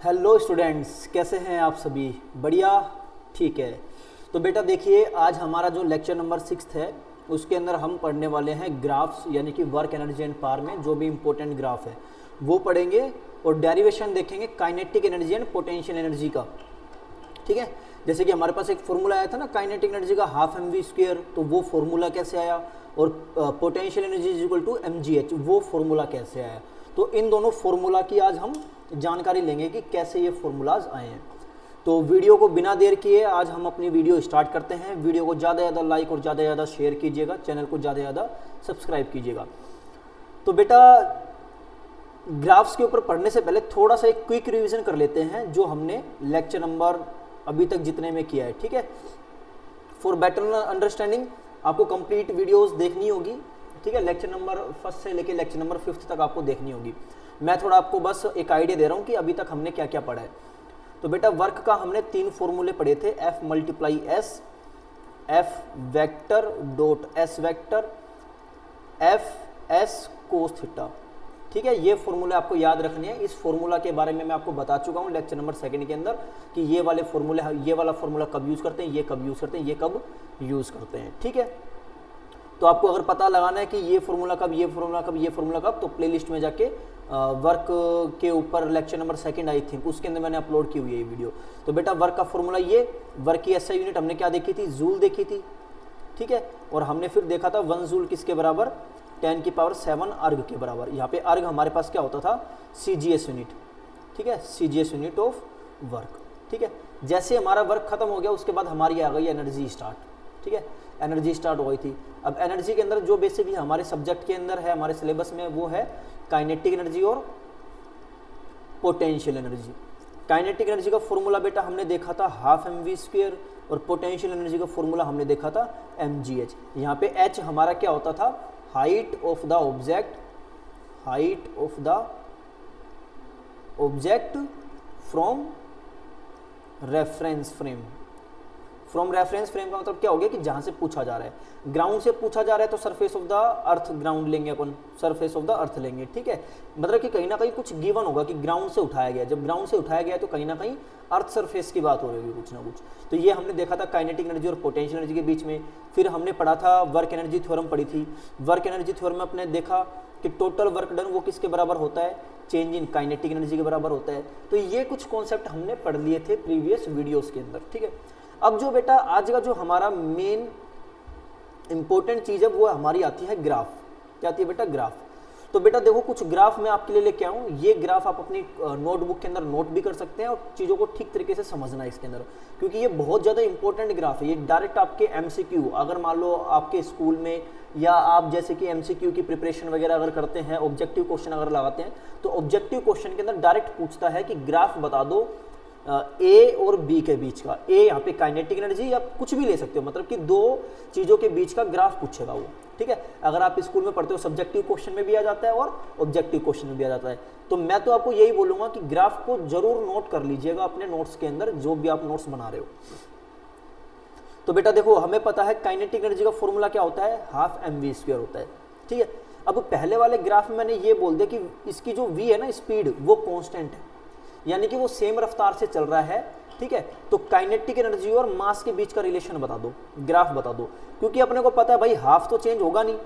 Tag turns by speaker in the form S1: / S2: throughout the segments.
S1: Hello students, कैसे हैं आप सभी? बढ़िया, ठीक है। तो बेटा देखिए, आज हमारा जो लेक्चर नंबर 6 है उसके अंदर हम पढ़ने वाले हैं ग्राफ्स, यानी कि वर्क एनर्जी एंड पावर में जो भी इंपॉर्टेंट ग्राफ है वो पढ़ेंगे और डेरिवेशन देखेंगे kinetic energy and potential energy का। ठीक है, जैसे कि हमारे पास एक फॉर्मूला आया था ना काइनेटिक एनर्जी का, हाफ एम वी स्क्वेयर, तो वो फॉर्मूला कैसे आया, और potential energy is equal to M G H, वो फॉर्मूला कैसे आया। तो इन दोनों फॉर्मूला की आज हम जानकारी लेंगे कि कैसे ये फॉर्मूलाज आए हैं। तो वीडियो को बिना देर किए आज हम अपनी वीडियो स्टार्ट करते हैं। वीडियो को ज़्यादा से ज़्यादा लाइक और ज़्यादा से ज़्यादा शेयर कीजिएगा, चैनल को ज़्यादा से ज़्यादा सब्सक्राइब कीजिएगा। तो बेटा ग्राफ्स के ऊपर पढ़ने से पहले थोड़ा सा एक क्विक रिवीजन कर लेते हैं जो हमने लेक्चर नंबर अभी तक जितने में किया है। ठीक है, फॉर बेटर अंडरस्टैंडिंग आपको कंप्लीट वीडियोस देखनी होगी। ठीक है, लेक्चर नंबर 1 से लेके लेक्चर नंबर 5 तक आपको देखनी होगी। मैं थोड़ा आपको बस एक आइडिया दे रहा हूँ कि अभी तक हमने क्या क्या पढ़ा है। तो बेटा वर्क का हमने 3 फॉर्मूले पढ़े थे, F multiply S, F vector dot S vector, F S cos theta. ठीक है, ये फॉर्मूले आपको याद रखने हैं। इस फॉर्मूला के बारे में मैं आपको बता चुका हूँ लेक्चर नंबर 2 के अंदर कि ये वाले फॉर्मूले, ये वाला फॉर्मूला कब यूज़ करते हैं, ये कब यूज़ करते हैं, ये कब यूज़ करते हैं। ठीक है, तो आपको अगर पता लगाना है कि ये फॉर्मूला कब, ये फॉर्मूला कब, ये फॉर्मूला कब, तो प्लेलिस्ट में जाके वर्क के ऊपर लेक्चर नंबर 2 आई थिंक उसके अंदर मैंने अपलोड की हुई है ये वीडियो। तो बेटा वर्क का फॉर्मूला ये, वर्क की एसआई यूनिट हमने क्या देखी थी, जूल देखी थी। ठीक है, और हमने फिर देखा था 1 जूल किसके बराबर, 10 की पावर 7 अर्ग के बराबर। यहाँ पे अर्ग हमारे पास क्या होता था, CGS यूनिट। ठीक है, CGS यूनिट ऑफ वर्क। ठीक है, जैसे हमारा वर्क खत्म हो गया उसके बाद हमारी आ गई एनर्जी स्टार्ट। ठीक है, एनर्जी स्टार्ट हो गई थी। अब एनर्जी के अंदर जो बेसिकली हमारे सब्जेक्ट के अंदर है, हमारे सिलेबस में, वो है काइनेटिक एनर्जी और पोटेंशियल एनर्जी। काइनेटिक एनर्जी का फॉर्मूला बेटा हमने देखा था हाफ एम वी स्क्वेयर, और पोटेंशियल एनर्जी का फॉर्मूला हमने देखा था mgh। यहाँ पे h हमारा क्या होता था, height of the object, height of the object from reference frame. From reference frame का मतलब क्या हो गया कि जहां से पूछा जा रहा है, ग्राउंड से पूछा जा रहा है तो surface of the earth ground लेंगे अपन, सरफेस ऑफ द अर्थ लेंगे। ठीक है, मतलब कि कहीं ना कहीं कुछ गिवन होगा कि ग्राउंड से उठाया गया, जब ग्राउंड से उठाया गया तो कहीं ना कहीं अर्थ सरफेस की बात हो रही होगी कुछ ना कुछ। तो ये हमने देखा था काइनेटिक एनर्जी और पोटेंशियल एनर्जी के बीच में। फिर हमने पढ़ा था वर्क एनर्जी थ्योरम पढ़ी थी। वर्क एनर्जी थ्योरम में अपने देखा कि टोटल वर्क डन वो किसके बराबर होता है, चेंज इन काइनेटिक एनर्जी के बराबर होता है। तो ये कुछ कॉन्सेप्ट हमने पढ़ लिए थे प्रीवियस वीडियोस के अंदर। ठीक है, अब जो बेटा आज का जो हमारा मेन इंपॉर्टेंट चीज है वो हमारी आती है ग्राफ। क्या आती है बेटा, ग्राफ। तो बेटा देखो कुछ ग्राफ मैं आपके लिए लेके आऊं, ये ग्राफ आप अपनी नोटबुक के अंदर नोट भी कर सकते हैं और चीज़ों को ठीक तरीके से समझना है इसके अंदर, क्योंकि ये बहुत ज़्यादा इंपॉर्टेंट ग्राफ है। ये डायरेक्ट आपके MCQ, अगर मान लो आपके स्कूल में या आप जैसे कि MCQ की प्रिपरेशन वगैरह अगर करते हैं, ऑब्जेक्टिव क्वेश्चन अगर लगाते हैं, तो ऑब्जेक्टिव क्वेश्चन के अंदर डायरेक्ट पूछता है कि ग्राफ बता दो ए और बी के बीच का। ए यहाँ पे काइनेटिक एनर्जी या कुछ भी ले सकते हो, मतलब कि दो चीज़ों के बीच का ग्राफ पूछेगा वो। ठीक है, अगर आप स्कूल में पढ़ते हो सब्जेक्टिव क्वेश्चन में भी आ जाता है और ऑब्जेक्टिव क्वेश्चन में भी आ जाता है। तो मैं तो आपको यही बोलूंगा कि ग्राफ को जरूर नोट कर लीजिएगा अपने नोट्स के अंदर, जो भी आप नोट्स बना रहे हो। तो बेटा देखो हमें पता है काइनेटिक एनर्जी का फॉर्मूला क्या होता है, हाफ एम वी स्क्वायर होता है। ठीक है, अब पहले वाले ग्राफ में मैंने ये बोल दिया कि इसकी जो v है ना, स्पीड, वो कॉन्स्टेंट है, यानी कि वो सेम रफ्तार से चल रहा है। ठीक है, तो काइनेटिक एनर्जी और मास के बीच का रिलेशन बता दो, ग्राफ बता दो, क्योंकि अपने को पता है भाई हाफ तो चेंज होगा नहीं।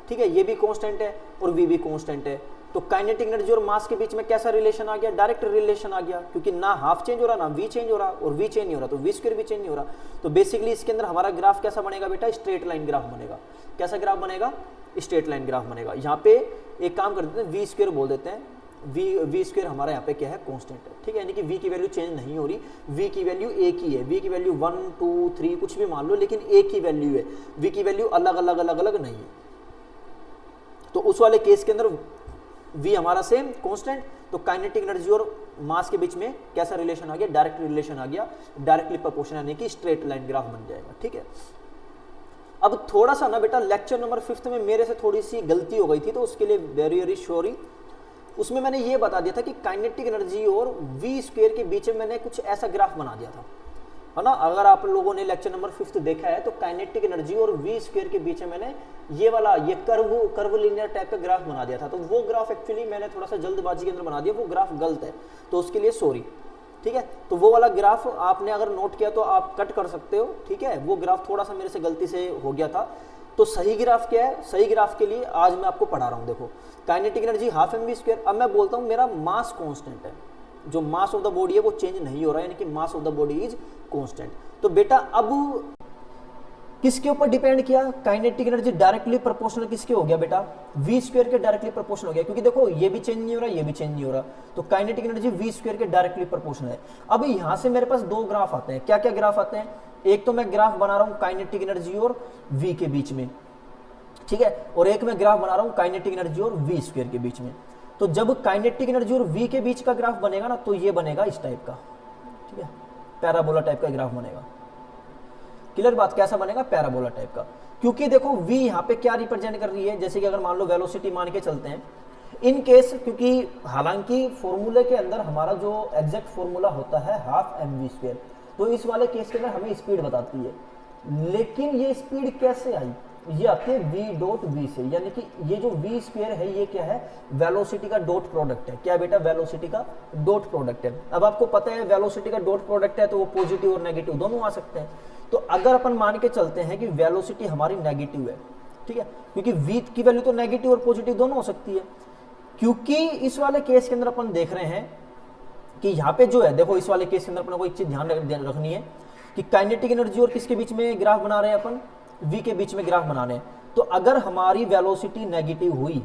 S1: ठीक है, ये भी कांस्टेंट है और वी भी कांस्टेंट है। तो काइनेटिक एनर्जी और मास के बीच में कैसा रिलेशन आ गया, डायरेक्ट रिलेशन आ गया, क्योंकि ना हाफ चेंज हो रहा ना वी चेंज हो रहा, और वी चेंज नहीं हो रहा तो वी स्क्वायर भी चेंज नहीं हो रहा। तो बेसिकली इसके अंदर हमारा ग्राफ कैसा बनेगा बेटा, स्ट्रेट लाइन ग्राफ बनेगा। कैसा ग्राफ बनेगा, स्ट्रेट लाइन ग्राफ बनेगा। यहाँ पे एक काम कर देते हैं, वी स्क्वायर बोल देते हैं। वी स्क्वायर हमारा यहाँ पे क्या है, कांस्टेंट है। ठीक है, यानी कि वी की वैल्यू चेंज नहीं हो रही, वी की वैल्यू एक ही है। वी की वैल्यू 1 2 3 कुछ भी मान लो, लेकिन एक ही वैल्यू है, वी की वैल्यू अलग अलग अलग अलग नहीं है। तो उस वाले केस के अंदर वी हमारा सेम कांस्टेंट, तो काइनेटिक एनर्जी और मास के बीच में कैसा रिलेशन आ गया, डायरेक्ट रिलेशन आ गया, डायरेक्टली प्रोपोर्शनल, यानी कि स्ट्रेट लाइन ग्राफ बन जाएगा। ठीक है, अब थोड़ा सा ना बेटा लेक्चर नंबर 5 में मेरे से थोड़ी सी गलती हो गई थी, तो उसके लिए वेरी वेरी सॉरी। उसमें मैंने ये बता दिया था कि काइनेटिक एनर्जी और वी स्क्वायर के बीच में मैंने कुछ ऐसा ग्राफ बना दिया था है ना। अगर आप लोगों ने लेक्चर नंबर 5 देखा है तो काइनेटिक एनर्जी और वी स्क्वायर के बीच में मैंने ये कर्व लीनियर टाइप का ग्राफ बना दिया था, तो वो ग्राफ एक्चुअली मैंने थोड़ा सा जल्दबाजी के अंदर बना दिया, वो ग्राफ गलत है, तो उसके लिए सॉरी, ठीक है। तो वो वाला ग्राफ आपने अगर नोट किया तो आप कट कर सकते हो, ठीक है। वो ग्राफ थोड़ा सा मेरे से गलती से हो गया था। तो सही ग्राफ क्या है, सही ग्राफ के लिए आज मैं आपको पढ़ा रहा हूँ। देखो kinetic energy half mv square. अब मैं बोलता हूँ मेरा मास कांस्टेंट है, जो मास ऑफ द बॉडी है वो चेंज नहीं हो रहा है, यानी कि mass of the body is constant. तो बेटा अब किसके ऊपर डिपेंड किया, काइनेटिक एनर्जी डायरेक्टली प्रोपोर्शनल किसके हो गया बेटा, वी स्क्वायर के डायरेक्टली प्रोपोर्शनल हो गया, क्योंकि देखो ये भी चेंज नहीं हो रहा, ये भी चेंज नहीं हो रहा, तो काइनेटिक एनर्जी वी स्क्वायर के डायरेक्टली प्रोपोर्शनल है। अब यहां से मेरे पास दो ग्राफ आते हैं, क्या क्या ग्राफ आते हैं, एक तो मैं ग्राफ बना रहा हूं काइनेटिक एनर्जी और वी के बीच में, ठीक है, और एक मैं ग्राफ बना रहा हूं काइनेटिक एनर्जी और वी स्क्वायर के बीच में। तो जब काइनेटिक एनर्जी और वी के बीच का ग्राफ बनेगा ना, तो ये बनेगा इस टाइप का, ठीक है, पैराबोला टाइप का ग्राफ बनेगा। क्लियर बात, कैसा बनेगा, पैराबोला टाइप का। क्योंकि देखो v यहाँ पे क्या रिप्रेजेंट कर रही है, जैसे कि अगर मान लो वेलोसिटी मान के चलते हैं इन केस, क्योंकि हालांकि फॉर्मूले के अंदर हमारा जो एग्जैक्ट फॉर्मूला होता है हाफ mv स्क्वायर, तो इस वाले केस के अंदर हमें स्पीड बताती है, लेकिन ये स्पीड कैसे आई, ये आती है v डॉट v से, यानी कि ये जो v स्क्वायर है ये क्या है, वेलोसिटी का डॉट प्रोडक्ट है। क्या बेटा, वेलोसिटी का डॉट प्रोडक्ट है। अब आपको पता है वेलोसिटी का डॉट प्रोडक्ट है तो वो पॉजिटिव और नेगेटिव दोनों आ सकते हैं। तो अगर अपन मान के चलते हैं कि वेलोसिटी हमारी नेगेटिव है, ठीक है, क्योंकि v की वैल्यू तो नेगेटिव और पॉजिटिव दोनों हो सकती है, क्योंकि इस वाले केस के अंदर अपन देख रहे हैं कि यहाँ पे जो है, देखो इस वाले केस के अंदर अपन को एक चीज ध्यान रखनी है कि काइनेटिक एनर्जी और किसके बीच में ग्राफ बना रहे हैं अपन, v के बीच में ग्राफ बनाने हैं। तो अगर हमारी वेलोसिटी नेगेटिव हुई,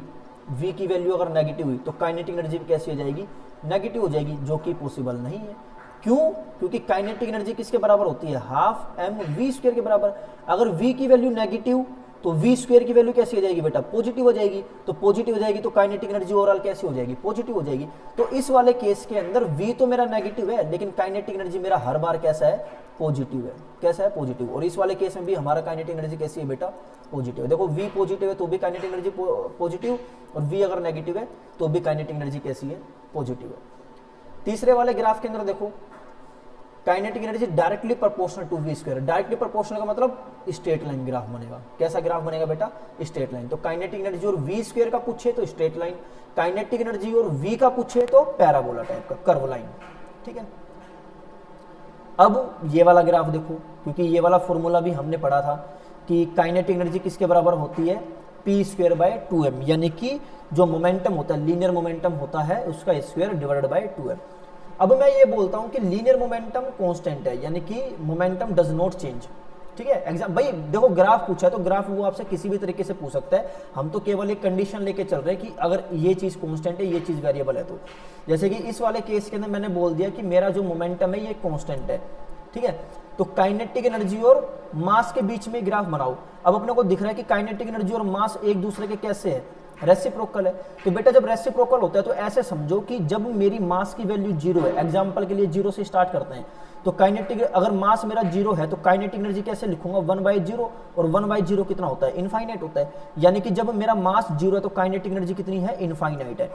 S1: v की वैल्यू अगर नेगेटिव हुई, तो काइनेटिक एनर्जी कैसी हो जाएगी, नेगेटिव हो जाएगी, जो कि पॉसिबल नहीं है। क्यों, क्योंकि काइनेटिक एनर्जी किसके बराबर होती है, हाफ mv स्क्वायर के बराबर। अगर v की वैल्यू नेगेटिव तो v स्क्वायर की वैल्यू कैसी हो जाएगी बेटा, पॉजिटिव हो जाएगी, तो पॉजिटिव हो जाएगी तो काइनेटिक एनर्जी ओवरऑल कैसी हो जाएगी, पॉजिटिव हो जाएगी। तो इस वाले केस के अंदर v तो मेरा नेगेटिव है, लेकिन काइनेटिक एनर्जी मेरा हर बार कैसा है, पॉजिटिव है। कैसा है, पॉजिटिव। और इस वाले केस में भी हमारा काइनेटिक एनर्जी कैसी है बेटा, पॉजिटिव है। देखो v पॉजिटिव है तो भी काइनेटिक एनर्जी पॉजिटिव, और v अगर नेगेटिव है तो भी काइनेटिक एनर्जी कैसी है, पॉजिटिव है। तीसरे वाले ग्राफ के अंदर देखो kinetic energy directly proportional to V square. Directly proportional का मतलब स्ट्रेट लाइन ग्राफ बनेगा। कैसा ग्राफ बनेगा बेटा, स्ट्रेट लाइन। तो काइनेटिक एनर्जी और वी स्क्वायर का पूछे तो स्ट्रेट लाइन, काइनेटिक एनर्जी और वी का पूछे तो पैराबोला टाइप का कर्व लाइन, ठीक है। अब ये वाला ग्राफ देखो, क्योंकि ये वाला फॉर्मूला भी हमने पढ़ा था कि काइनेटिक एनर्जी किसके बराबर होती है, पी स्क्वायर बाय 2m, यानी कि जो मोमेंटम होता है, लीनियर मोमेंटम होता है, उसका स्क्वायर डिवाइडेड बाय 2m। अब मैं ये बोलता हूं कि लीनियर मोमेंटम कांस्टेंट है, यानी कि मोमेंटम डज नॉट चेंज, ठीक है। एग्जाम भाई देखो ग्राफ पूछा है तो ग्राफ वो आपसे किसी भी तरीके से पूछ सकता है, हम तो केवल एक कंडीशन लेके चल रहे हैं कि अगर ये चीज कांस्टेंट है, ये चीज वेरिएबल है। तो जैसे कि इस वाले केस के अंदर मैंने बोल दिया कि मेरा जो मोमेंटम है ये कांस्टेंट है, ठीक है। तो काइनेटिक एनर्जी और मास के बीच में ग्राफ बनाओ। अब अपने को दिख रहा है कि काइनेटिक एनर्जी और मास एक दूसरे के कैसे है, रेसिप्रोकल है। तो बेटा जब रेसिप्रोकल होता है तो ऐसे समझो कि जब मेरी मास की वैल्यू 0 है, एग्जांपल के लिए 0 से स्टार्ट करते हैं, तो काइनेटिक अगर मास मेरा 0 है तो काइनेटिक एनर्जी कैसे लिखूंगा, 1/0, और 1/0 कितना होता है, इनफाइनाइट होता है। यानी कि जब मेरा मास 0 है तो काइनेटिक एनर्जी कितनी है, इनफाइनाइट है।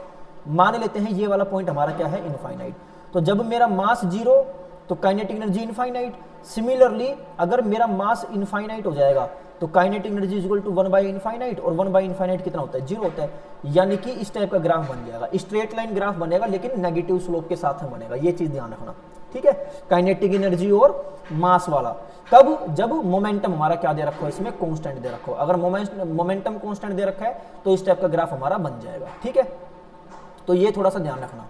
S1: मान लेते हैं ये वाला पॉइंट हमारा क्या है, इनफाइनाइट। तो जब मेरा मास 0 तो काइनेटिक एनर्जी इनफाइनाइट। सिमिलरली अगर मेरा मास इनफाइनाइट हो जाएगा तो काइनेटिक एनर्जी इक्वल टू 1/इनफाइनाइट, और 1/इनफाइनाइट कितना होता है, 0 होता है। यानी कि इस टाइप का ग्राफ बन जाएगा, स्ट्रेट लाइन ग्राफ बनेगा, लेकिन नेगेटिव स्लोप के साथ में बनेगा। ये चीज ध्यान रखना, ठीक है। काइनेटिक एनर्जी और मास वाला कब, जब मोमेंटम हमारा क्या दे रखो, इसमें कांस्टेंट दे रखो। अगर मोमेंटम कांस्टेंट दे रखा है तो इस टाइप का ग्राफ हमारा बन जाएगा, ठीक है। तो ये थोड़ा सा ध्यान रखना,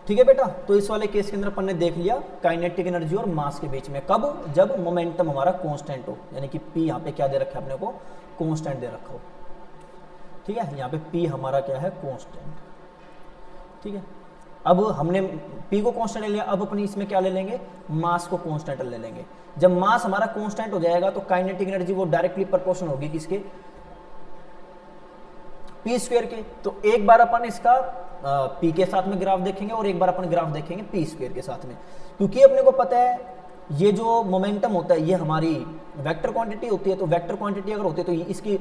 S1: ठीक है बेटा। तो इस वाले केस के अंदर अपन ने देख लिया काइनेटिक एनर्जी और मास के बीच में कब, जब मोमेंटम हमारा कांस्टेंट हो, यानी कि p यहाँ पे क्या दे रखा है अपने को, कांस्टेंट दे रखा हो, ठीक है। यहाँ पे p हमारा क्या है, कांस्टेंट, ठीक है। अब हमने p को कांस्टेंट ले लिया, अब अपनी इसमें क्या ले लेंगे, मास को कांस्टेंट ले लेंगे। जब मास हमारा कांस्टेंट हो जाएगा तो काइनेटिक एनर्जी वो डायरेक्टली प्रोपोर्शनल होगी किसके, p स्क्वायर के। तो एक बार अपन इसका p के साथ में ग्राफ देखेंगे और एक बार अपन ग्राफ देखेंगे p स्क्वायर के साथ में, क्योंकि अपने को पता है ये जो मोमेंटम होता है ये हमारी वेक्टर क्वांटिटी होती है। तो वेक्टर क्वांटिटी अगर होती है तो इसकी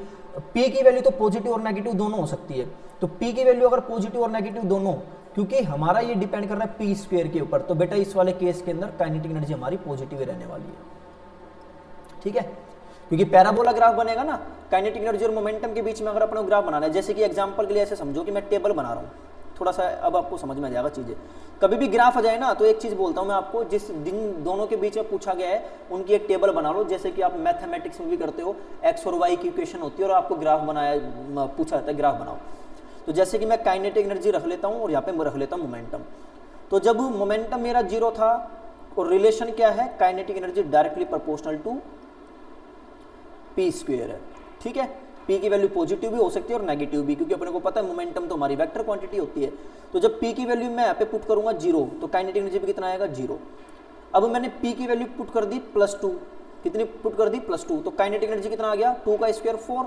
S1: p की वैल्यू तो पॉजिटिव और नेगेटिव दोनों हो सकती है। तो p की वैल्यू अगर पॉजिटिव और नेगेटिव दोनों, क्योंकि हमारा ये डिपेंड कर रहा है पी स्क्वायर के ऊपर, तो बेटा इस वाले केस के अंदर काइनेटिक एनर्जी हमारी पॉजिटिव रहने वाली है, ठीक है। क्योंकि पैराबोला ग्राफ बनेगा ना, काइनेटिक एनर्जी और मोमेंटम के बीच में अगर अपना ग्राफ बनाना है, जैसे कि एग्जांपल के लिए ऐसे समझो कि मैं टेबल बना रहा हूँ, थोड़ा सा अब आपको समझ में आ जाएगा चीज़ें। कभी भी ग्राफ आ जाए ना तो एक चीज़ बोलता हूँ मैं आपको, जिस दिन दोनों के बीच में पूछा गया है उनकी एक टेबल बना लो, जैसे कि आप मैथमेटिक्स में भी करते हो, एक्स और वाई की इक्वेशन होती है और आपको ग्राफ बनाया पूछा जाता है ग्राफ बनाओ। तो जैसे कि मैं काइनेटिक एनर्जी रख लेता हूँ और यहाँ पे मैं रख लेता हूँ मोमेंटम। तो जब मोमेंटम मेरा 0 था और रिलेशन क्या है, kinetic energy directly proportional to P square है, ठीक है। पी की वैल्यू पॉजिटिव भी हो सकती है और नेगेटिव भी, क्योंकि अपने को पता है मोमेंटम तो हमारी वेक्टर क्वांटिटी होती है। तो जब पी की वैल्यू मैं यहाँ पे पुट करूंगा 0, तो काइनेटिक एनर्जी भी कितना आएगा 0। अब मैंने पी की वैल्यू पुट कर दी +2, कितनी पुट कर दी +2, तो काइनेटिक एनर्जी कितना आ गया 2 का स्क्वायर 4।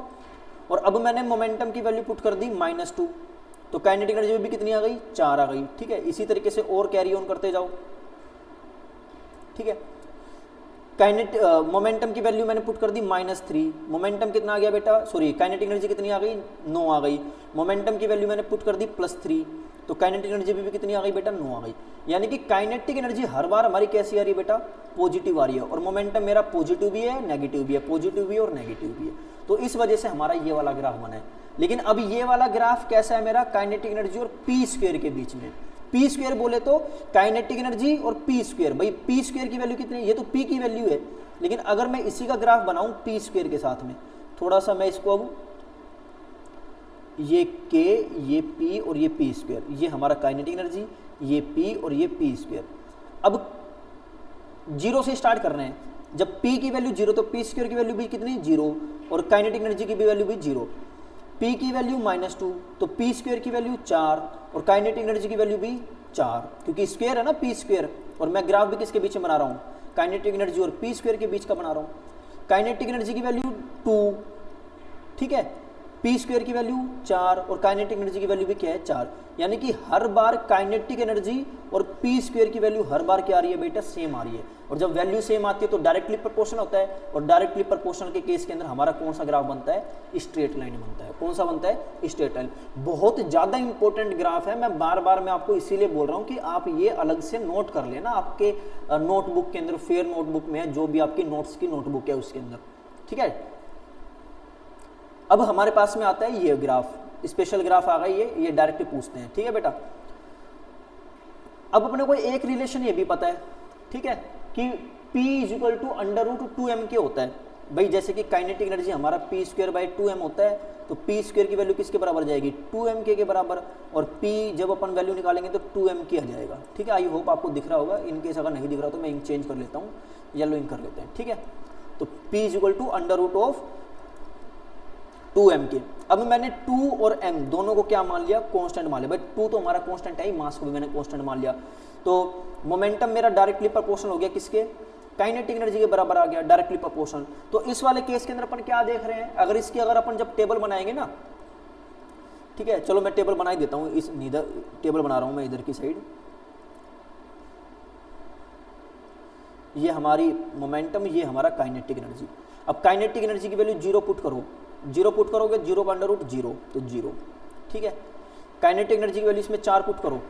S1: और अब मैंने मोमेंटम की वैल्यू पुट कर दी -2, तो काइनेटिक एनर्जी भी कितनी आ गई 4 आ गई, ठीक है। इसी तरीके से और कैरी ऑन करते जाओ, ठीक है। मोमेंटम की वैल्यू मैंने पुट कर दी -3, मोमेंटम कितना आ गया बेटा, सॉरी काइनेटिक एनर्जी कितनी आ गई 9 आ गई। मोमेंटम की वैल्यू मैंने पुट कर दी +3, तो काइनेटिक एनर्जी भी कितनी आ गई बेटा 9 आ गई। यानी कि काइनेटिक एनर्जी हर बार हमारी कैसी आ रही है बेटा, पॉजिटिव आ रही है। और मोमेंटम मेरा पॉजिटिव भी है नेगेटिव भी है, पॉजिटिव भी और नेगेटिव भी है। तो इस वजह से हमारा ये वाला ग्राफ बना है। लेकिन अब ये वाला ग्राफ कैसा है मेरा, काइनेटिक एनर्जी और पी स्क्वायर के बीच में। पी स्क्वायर बोले तो काइनेटिक एनर्जी और पी स्क्वायर, भाई पी स्क्वायर की वैल्यू कितनी है, ये तो पी की वैल्यू है। लेकिन अगर मैं इसी का ग्राफ बनाऊं पी स्क्वायर के साथ में, थोड़ा सा मैं इसको अब ये के, ये पी और ये पी स्क्वायर, ये हमारा काइनेटिक एनर्जी, ये पी और ये पी स्क्वायर। अब 0 से स्टार्ट कर रहे हैं। जब पी की वैल्यू 0 तो पी स्क्वायर की वैल्यू भी कितनी 0 और काइनेटिक एनर्जी की भी वैल्यू भी 0। पी की वैल्यू -2 तो पी स्क्वायर की वैल्यू 4 और काइनेटिक एनर्जी की वैल्यू भी 4, क्योंकि स्क्वायर है ना पी स्क्वायर। और मैं ग्राफ भी किसके बीच में बना रहा हूँ, काइनेटिक एनर्जी और पी स्क्वायर के बीच का बना रहा हूँ। काइनेटिक एनर्जी की वैल्यू 2, ठीक है, पी स्क्वायर की वैल्यू 4 और काइनेटिक एनर्जी की वैल्यू भी क्या है 4। यानी कि हर बार काइनेटिक एनर्जी और पी स्क्वायर की वैल्यू हर बार क्या आ रही है बेटा, सेम आ रही है। और जब वैल्यू सेम आती है तो डायरेक्टली प्रोपोर्शनल होता है, और डायरेक्टली प्रोपोर्शनल के केस के अंदर हमारा कौन सा ग्राफ बनता है, स्ट्रेट लाइन बनता है। कौन सा बनता है, स्ट्रेट लाइन। बहुत ज़्यादा इंपॉर्टेंट ग्राफ है, मैं बार बार मैं आपको इसीलिए बोल रहा हूँ कि आप ये अलग से नोट कर लेना आपके नोटबुक के अंदर, फेयर नोटबुक में है, जो भी आपकी नोट्स की नोटबुक है उसके अंदर, ठीक है। अब हमारे पास में आता है ये ग्राफ, स्पेशल ग्राफ आ गई, ये डायरेक्टली पूछते हैं, ठीक है बेटा। अब अपने को एक रिलेशन ये भी पता है, ठीक है, कि P = √2m होता है। भाई जैसे कि काइनेटिक एनर्जी हमारा P²/2m होता है, तो P² की वैल्यू किसके बराबर जाएगी, 2m के बराबर। और P जब अपन वैल्यू निकालेंगे तो 2m की आ जाएगा, ठीक है। आई होप आपको दिख रहा होगा, इनकेस अगर नहीं दिख रहा तो मैं इंक चेंज कर लेता हूँ, येलो इंक कर लेते हैं, ठीक है। तो P = √2m के। अब मैंने 2 और m दोनों को क्या मान लिया, कांस्टेंट मान लिया। भाई 2 तो हमारा कांस्टेंट है ही, मास को भी मैंने कांस्टेंट मान लिया। तो मोमेंटम मेरा डायरेक्टली प्रोपोर्शनल हो गया किसके, काइनेटिक एनर्जी के बराबर आ गया, डायरेक्टली प्रोपोर्शनल। तो इस वाले केस के अंदर अपन क्या देख रहे हैं, अगर इसकी अगर अपन जब टेबल बनाएंगे ना, ठीक है, चलो मैं टेबल बना ही देता हूँ, इस नीदर टेबल बना रहा हूँ मैं इधर की साइड। ये हमारी मोमेंटम, ये हमारा काइनेटिक एनर्जी। अब काइनेटिक एनर्जी की वैल्यू 0 पुट करो, 0 पुट करोगे 0 का √0 तो 0, ठीक है। काइनेटिक एनर्जी की वैल्यू इसमें 4 पुट करो,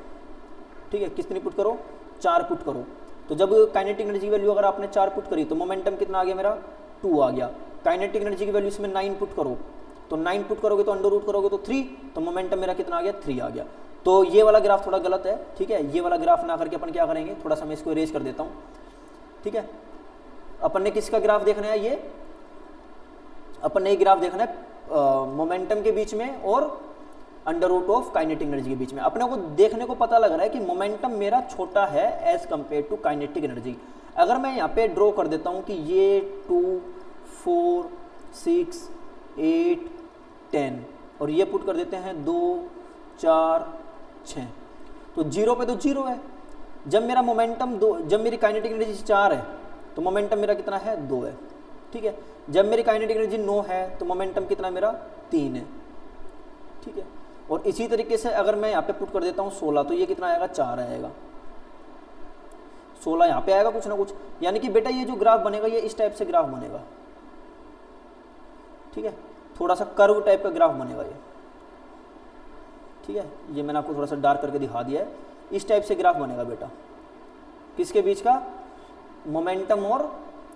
S1: ठीक है, कितनी पुट करो 4 पुट करो। तो जब काइनेटिक एनर्जी की वैल्यू अगर आपने 4 पुट करी तो मोमेंटम कितना आ गया मेरा 2 आ गया। काइनेटिक एनर्जी की वैल्यू इसमें 9 पुट करो, तो 9 पुट करोगे तो अंडर करोगे तो 3, तो मोमेंटम मेरा कितना आ गया 3 आ गया। तो ये वाला ग्राफ थोड़ा गलत है, ठीक है। ये वाला ग्राफ ना करके अपन क्या करेंगे, थोड़ा सा मैं इसको इरेज कर देता हूँ, ठीक है। अपन ने किसका ग्राफ देखना है, ये अपन ने ग्राफ देखना है मोमेंटम के बीच में और √of काइनेटिक एनर्जी के बीच में। अपने को देखने को पता लग रहा है कि मोमेंटम मेरा छोटा है as compare to kinetic energy. अगर मैं यहाँ पे ड्रॉ कर देता हूँ कि ये 2, 4, 6, 8, 10 और ये पुट कर देते हैं 2, 4, 6, तो 0 पे तो 0 है। जब मेरा मोमेंटम 2, जब मेरी काइनेटिक एनर्जी 4 है तो मोमेंटम मेरा कितना है 2 है, ठीक है। जब मेरी काइनेटिक एनर्जी 9 है तो मोमेंटम कितना मेरा 3 है, ठीक है। और इसी तरीके से अगर मैं यहाँ पे पुट कर देता हूँ 16, तो ये कितना आएगा 4 आएगा, 16 यहाँ पे आएगा कुछ ना कुछ। यानी कि बेटा ये जो ग्राफ बनेगा ये इस टाइप से ग्राफ बनेगा, ठीक है, थोड़ा सा कर्व टाइप का ग्राफ बनेगा ये, ठीक है, ये मैंने आपको थोड़ा सा डार्क करके दिखा दिया है। इस टाइप से ग्राफ बनेगा बेटा, किसके बीच का, मोमेंटम और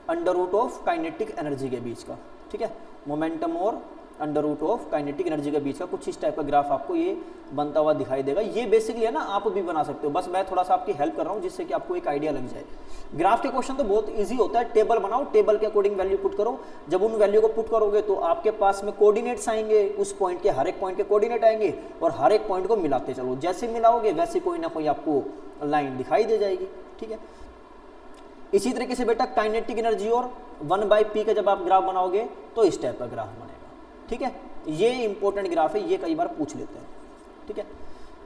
S1: under root of kinetic energy के बीच का, ठीक है, मोमेंटम और under root of kinetic energy के बीच का कुछ इस टाइप का ग्राफ आपको ये बनता हुआ दिखाई देगा। ये बेसिकली है ना, आप भी बना सकते हो, बस मैं थोड़ा सा आपकी हेल्प कर रहा हूँ जिससे कि आपको एक आइडिया लग जाए। ग्राफ के क्वेश्चन तो बहुत इजी होता है, टेबल बनाओ, टेबल के अकॉर्डिंग वैल्यू पुट करो, जब उन वैल्यू को पुट करोगे तो आपके पास में कोऑर्डिनेट्स आएंगे, उस पॉइंट के हर एक पॉइंट के कोऑर्डिनेट आएंगे और हर एक पॉइंट को मिलाते चलो, जैसे मिलाओगे वैसे कोई ना कोई आपको लाइन दिखाई दे जाएगी, ठीक है। इसी तरीके से बेटा काइनेटिक एनर्जी और 1/p का जब आप ग्राफ बनाओगे तो इस टाइप का ग्राफ बनेगा, ठीक है। ये इंपॉर्टेंट ग्राफ है, ये कई बार पूछ लेते हैं, ठीक है।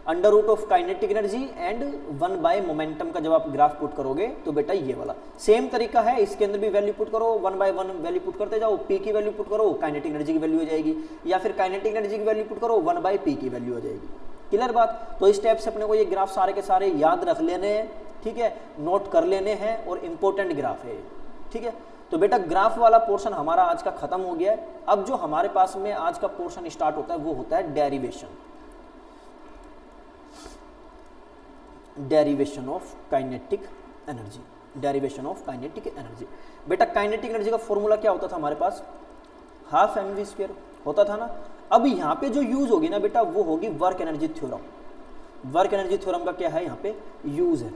S1: Under root of kinetic energy and 1 momentum का जब आप ग्राफ पुट करोगे तो बेटा ये वाला सेम तरीका है, इसके अंदर भी वैल्यू पुट करो, 1/1 वैल्यू पुट करते जाओ, p की वैल्यू पुट करो, काइनेटिक एनर्जी की वैल्यू हो जाएगी, या फिर काइनेटिक एनर्जी की वैल्यू पुट करो, 1/p की वैल्यू हो जाएगी। क्लियर बात। तो इस टाइप से अपने को ये ग्राफ सारे के सारे याद रख लेने हैं, ठीक है, नोट कर लेने हैं, और इंपॉर्टेंट ग्राफ है, ठीक है। तो बेटा ग्राफ वाला पोर्शन हमारा आज का खत्म हो गया है। अब जो हमारे पास में आज का पोर्शन स्टार्ट होता है वो होता है derivation, derivation of kinetic energy, derivation of kinetic energy. बेटा काइनेटिक एनर्जी का फॉर्मूला क्या होता था हमारे पास, 12 mv² होता था ना। अब यहाँ पे जो यूज होगी ना बेटा वो होगी work energy theorem. Work energy theorem का क्या है यहाँ पे यूज है,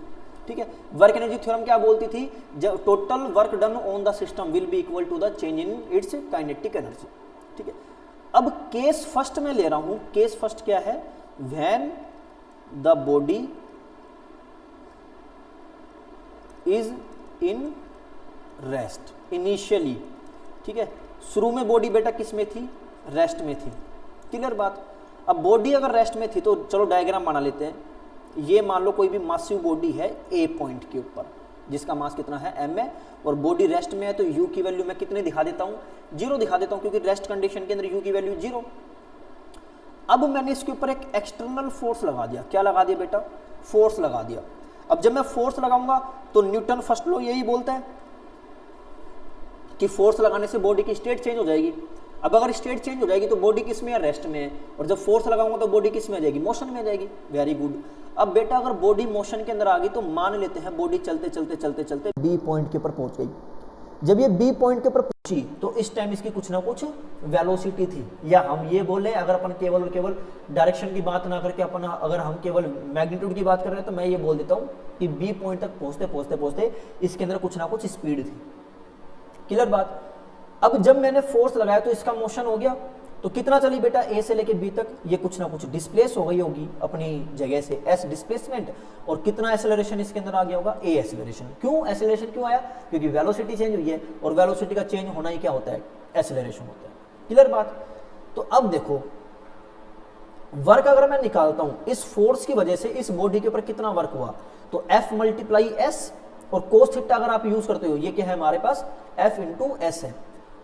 S1: ठीक है। वर्क एनर्जी थ्योरम क्या बोलती थी, जब total work done on the system will be equal to the change in its kinetic energy, ठीक है। अब केस फर्स्ट में ले रहा हूं, केस फर्स्ट क्या है, when the body is in rest initially, ठीक है। शुरू में बॉडी बेटा किस में थी, रेस्ट में थी। क्लियर बात। अब बॉडी अगर रेस्ट में थी तो चलो डायग्राम बना लेते हैं। ये मान लो कोई भी मासिव बॉडी है ए पॉइंट के ऊपर, जिसका मास कितना है m है, और बॉडी रेस्ट में है, तो u की वैल्यू मैं कितने दिखा देता हूं, 0 दिखा देता हूं, क्योंकि रेस्ट कंडीशन के अंदर u की वैल्यू 0। अब मैंने इसके ऊपर एक एक्सटर्नल फोर्स लगा दिया, क्या लगा दिया बेटा, फोर्स लगा दिया। अब जब मैं फोर्स लगाऊंगा तो न्यूटन फर्स्ट लॉ यही बोलता है कि फोर्स लगाने से बॉडी की स्टेट चेंज हो जाएगी। अब अगर स्टेट चेंज हो जाएगी तो बॉडी किस में है, रेस्ट में है, और जब फोर्स लगाऊंगा तो बॉडी किस में आ जाएगी, मोशन में आ जाएगी। Very good. अब बेटा अगर बॉडी मोशन के अंदर आ गई तो मान लेते हैं बॉडी चलते चलते चलते चलते बी पॉइंट के ऊपर पहुंच गई। जब ये बी पॉइंट के ऊपर पहुंची तो इस टाइम इसकी कुछ ना कुछ वेलोसिटी थी, या हम ये बोले अगर अपन केवल और केवल डायरेक्शन की बात ना करके अपन अगर हम केवल मैग्नीट्यूड की बात कर रहे हैं तो मैं ये बोल देता हूं कि बी पॉइंट तक पहुंचते पहुंचते पहुंचते इसके अंदर कुछ ना कुछ स्पीड थी। क्लियर बात। अब जब मैंने फोर्स लगाया तो इसका मोशन हो गया, तो कितना चली बेटा, ए से लेके बी तक, ये कुछ ना कुछ डिस्प्लेस हो गई होगी अपनी जगह से, एस डिस्प्लेसमेंट, और कितना एक्सेलरेशन इसके अंदर आ गया होगा, ए एक्सेलरेशन। क्यों एक्सेलरेशन क्यों आया, क्योंकि वेलोसिटी चेंज हुई है, और वेलोसिटी का चेंज होना ही क्या होता है, एक्सेलरेशन होता है। क्लियर बात। तो अब देखो वर्क अगर मैं निकालता हूं इस फोर्स की वजह से इस बॉडी के ऊपर कितना वर्क हुआ, तो F × S, और कोस थीटा अगर आप यूज करते हो, ये क्या है हमारे पास, F × S है।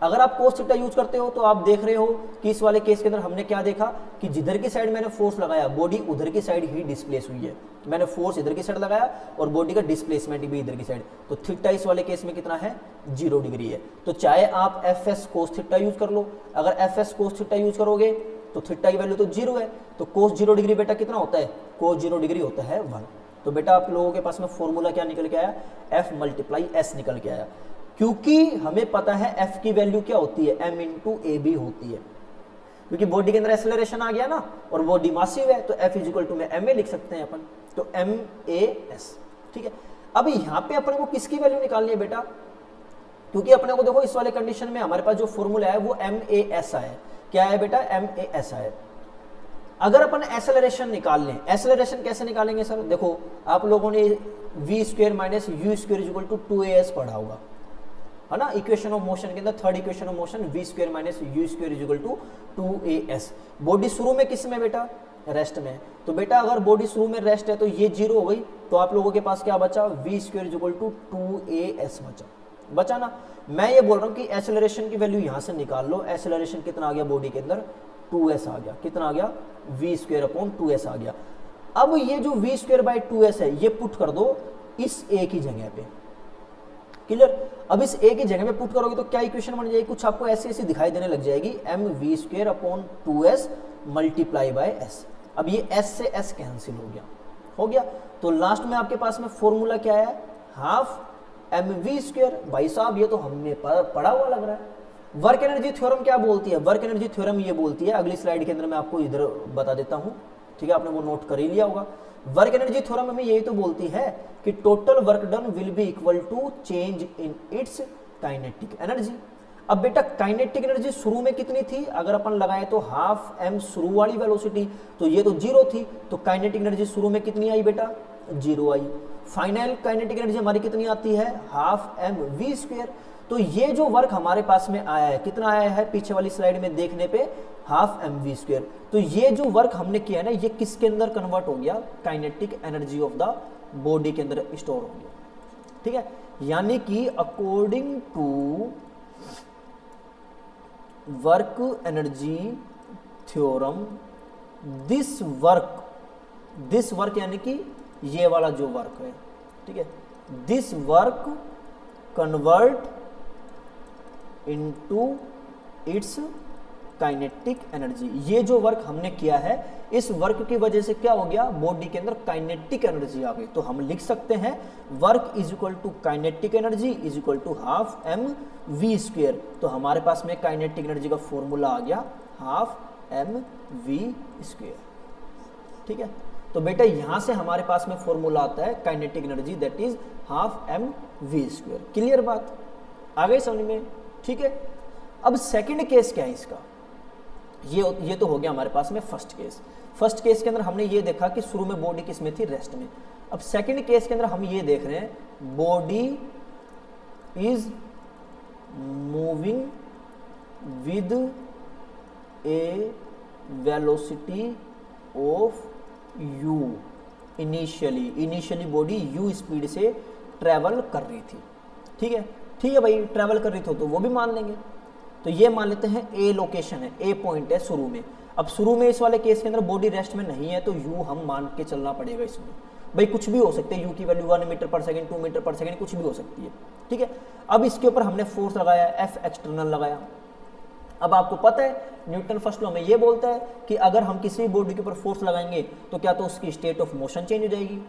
S1: अगर आप कोस थीटा यूज करते हो तो आप देख रहे हो कि इस वाले केस के अंदर हमने क्या देखा कि जिधर की साइड मैंने फोर्स लगाया बॉडी उधर की साइड ही डिस्प्लेस हुई है। मैंने फोर्स इधर की साइड लगाया और बॉडी का डिस्प्लेसमेंट भी इधर की साइड, तो थीटा इस वाले केस में कितना है, 0 डिग्री है। तो चाहे आप FS कोस थीटा यूज कर लो, अगर FS कोस थीटा यूज करोगे तो थीटा की वैल्यू तो 0 है, तो कोस 0 डिग्री बेटा कितना होता है, कोस 0 डिग्री होता है 1। तो बेटा आप लोगों के पास में फॉर्मूला क्या निकल के आया, F × S निकल के आया, क्योंकि हमें पता है F की वैल्यू क्या होती है, m × AB होती है, क्योंकि बॉडी के अंदर एक्सेलरेशन आ गया ना, और बॉडी मासिव है, तो F = में ma लिख सकते हैं अपन, तो MAS। ठीक है। अब यहाँ पे अपने को किसकी वैल्यू निकालनी है बेटा, क्योंकि अपने को देखो इस वाले कंडीशन में हमारे पास जो फॉर्मूला है वो MAS है। क्या है बेटा, MAS है। अगर अपन एक्सेलरेशन निकाल लें, एक्सेलरेशन कैसे निकालेंगे सर, देखो आप लोगों ने v² - u² = 2as पढ़ा होगा, है ना, इक्वेशन ऑफ मोशन के अंदर third equation of motion v² - u² = 2as। Body शुरू में किस में बेटा, रेस्ट में। तो बेटा अगर बॉडी शुरू में रेस्ट है तो ये 0 हो गई, तो आप लोगों के पास क्या बचा, v² = 2as बचा ना। मैं ये बोल रहा हूँ कि एक्सेलरेशन की वैल्यू यहाँ से निकाल लो, एक्सेलरेशन कितना आ गया बॉडी के अंदर, 2s आ गया, कितना आ गया, v² / 2s आ गया। अब ये जो v² / 2s है ये पुट कर दो इस a की जगह पे। क्लियर। अब इस a की जगह में पुट करोगे तो क्या इक्वेशन बन जाएगी, कुछ आपको ऐसी ऐसी दिखाई देने लग जाएगी, mv² / 2s × s। अब ये s से s कैंसिल हो गया। तो लास्ट में आपके पास में फॉर्मूला क्या है, हाफ mv²। भाई साहब ये तो हमने पढ़ा हुआ लग रहा है। वर्क एनर्जी थ्योरम क्या बोलती है, वर्क एनर्जी थ्योरम ये बोलती है, अगली स्लाइड के अंदर मैं आपको इधर बता देता हूं, ठीक है, आपने वो नोट कर ही लिया होगा। वर्क एनर्जी थ्योरम हमें यही तो बोलती है कि total work done will be equal to change in its kinetic energy. अब बेटा काइनेटिक एनर्जी शुरू में कितनी थी, अगर अपन लगाए तो हाफ m शुरू वाली वेलोसिटी, तो ये तो 0 थी, तो काइनेटिक एनर्जी शुरू में कितनी आई बेटा, 0 आई। फाइनल काइनेटिक एनर्जी हमारी कितनी आती है, हाफ mv²। तो ये जो वर्क हमारे पास में आया है, कितना आया है पीछे वाली स्लाइड में देखने पे, हाफ mv²। तो ये जो वर्क हमने किया है ना, ये किसके अंदर कन्वर्ट हो गया, kinetic energy of the body के अंदर स्टोर हो गया, ठीक है। यानी कि according to work energy theorem, this work यानी कि ये वाला जो वर्क है, ठीक है, this work convert into its kinetic energy. ये जो वर्क हमने किया है, इस वर्क की वजह से क्या हो गया, बॉडी के अंदर काइनेटिक एनर्जी आ गई। तो हम लिख सकते हैं work is equal to kinetic energy is equal to half mv²। तो हमारे पास में काइनेटिक एनर्जी का फॉर्मूला आ गया हाफ mv², ठीक है। तो बेटा यहां से हमारे पास में फॉर्मूला आता है kinetic energy, that is half mv²। Clear बात आ गई समझ में, ठीक है। अब सेकंड केस क्या है इसका, ये तो हो गया हमारे पास में फर्स्ट केस। फर्स्ट केस के अंदर हमने ये देखा कि शुरू में बॉडी किस में थी, रेस्ट में। अब सेकंड केस के अंदर हम ये देख रहे हैं body is moving with A velocity of u। Initially body u speed से ट्रेवल कर रही थी, ठीक है भाई, ट्रेवल कर रही थी तो वो भी मान लेंगे। तो ये मान लेते हैं ए लोकेशन है, ए पॉइंट है शुरू में। अब शुरू में इस वाले केस के अंदर बॉडी रेस्ट में नहीं है, तो u हम मान के चलना पड़ेगा इसमें। भाई कुछ भी हो सकते हैं, u की वैल्यू 1 मीटर पर सेकंड, 2 मीटर पर सेकंड, कुछ भी हो सकती है, ठीक है। अब इसके ऊपर हमने फोर्स लगाया, F एक्सटर्नल लगाया। अब आपको पता है न्यूटन फर्स्ट लॉ में ये बोलता है कि अगर हम किसी बॉडी के ऊपर फोर्स लगाएंगे तो क्या तो उसकी स्टेट ऑफ मोशन चेंज हो जाएगी,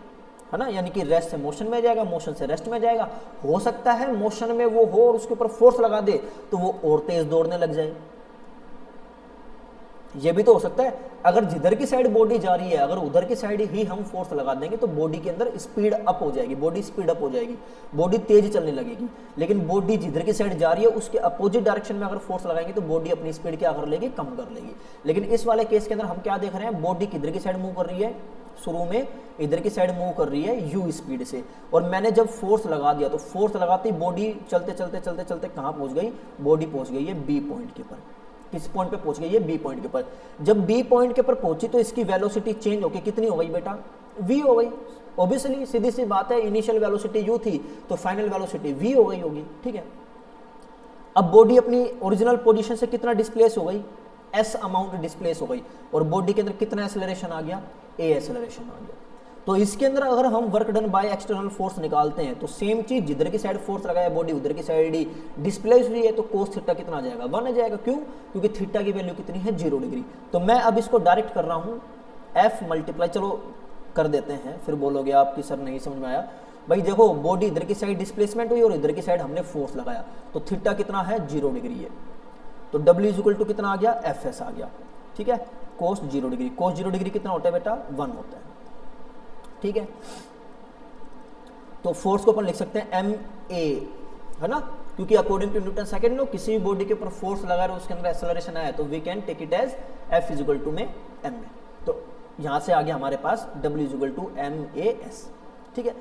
S1: है ना, यानी कि रेस्ट से मोशन में जाएगा, मोशन से रेस्ट में जाएगा। हो सकता है मोशन में वो हो और उसके ऊपर फोर्स लगा दे तो वो और तेज दौड़ने लग जाए, ये भी तो हो सकता है। अगर जिधर की साइड बॉडी जा रही है, अगर उधर की साइड ही हम फोर्स लगा देंगे तो बॉडी के अंदर स्पीड अप हो जाएगी, बॉडी स्पीड अप हो जाएगी, बॉडी तेज चलने लगेगी। लेकिन बॉडी जिधर की साइड जा रही है उसके अपोजिट डायरेक्शन में अगर फोर्स लगाएंगे तो बॉडी अपनी स्पीड क्या कर लेगी, कम कर लेगी। लेकिन इस वाले केस के अंदर हम क्या देख रहे हैं, बॉडी किधर की साइड मूव कर रही है, शुरू में इधर की साइड मूव कर रही है u स्पीड से, और मैंने जब फोर्स लगा दिया तो फोर्स लगाते ही बॉडी चलते चलते चलते चलते कहाँ पहुंच गई, बॉडी पहुंच गई है बी पॉइंट के ऊपर। किस पॉइंट पे पहुंच गई है, बी पॉइंट के ऊपर। जब बी पॉइंट के ऊपर पहुंची तो इसकी वेलोसिटी चेंज होकर कितनी हो गई बेटा, v हो गई। ऑब्वियसली सीधी सी बात है, इनिशियल वेलोसिटी u थी तो फाइनल वेलोसिटी v हो गई होगी, ठीक है। अब बॉडी अपनी ओरिजिनल पोजीशन से कितना डिस्प्लेस हो गई, s अमाउंट डिस्प्लेस हो गई, और बॉडी के अंदर कितना एक्सेलरेशन आ गया, a एक्सेलरेशन आ गया। तो इसके अंदर अगर हम work done by external force निकालते हैं तो सेम चीज, जिधर की साइड फोर्स लगाया बॉडी उधर की साइड ही डिस्प्लेस हुई है, तो कोस थीटा कितना आ जाएगा, 1 आ जाएगा। क्यों, क्योंकि थीटा की वैल्यू कितनी है, 0 डिग्री। तो मैं अब इसको डायरेक्ट कर रहा हूं f मल्टीप्लाई, चलो कर देते हैं, फिर बोलोगे आपकी सर नहीं समझ में आया। भाई देखो बॉडी इधर की साइड डिस्प्लेसमेंट हुई और इधर की साइड हमने फोर्स लगाया, तो थीटा कितना है, 0 डिग्री है। तो w इज इक्वल टू कितना आ गया, fs आ गया, ठीक है। कोस 0 डिग्री, कोस 0 डिग्री कितना होता है बेटा, 1 होता है, ठीक है। तो फोर्स को अपन लिख सकते हैं ma, है ना, क्योंकि according to Newton second law किसी भी बॉडी के ऊपर फोर्स लगा रहे उसके अंदर एक्सेलरेशन आया तो we can take it as F is equal to में ma। तो यहां से आ गया हमारे पास W is equal to MAS, ठीक है।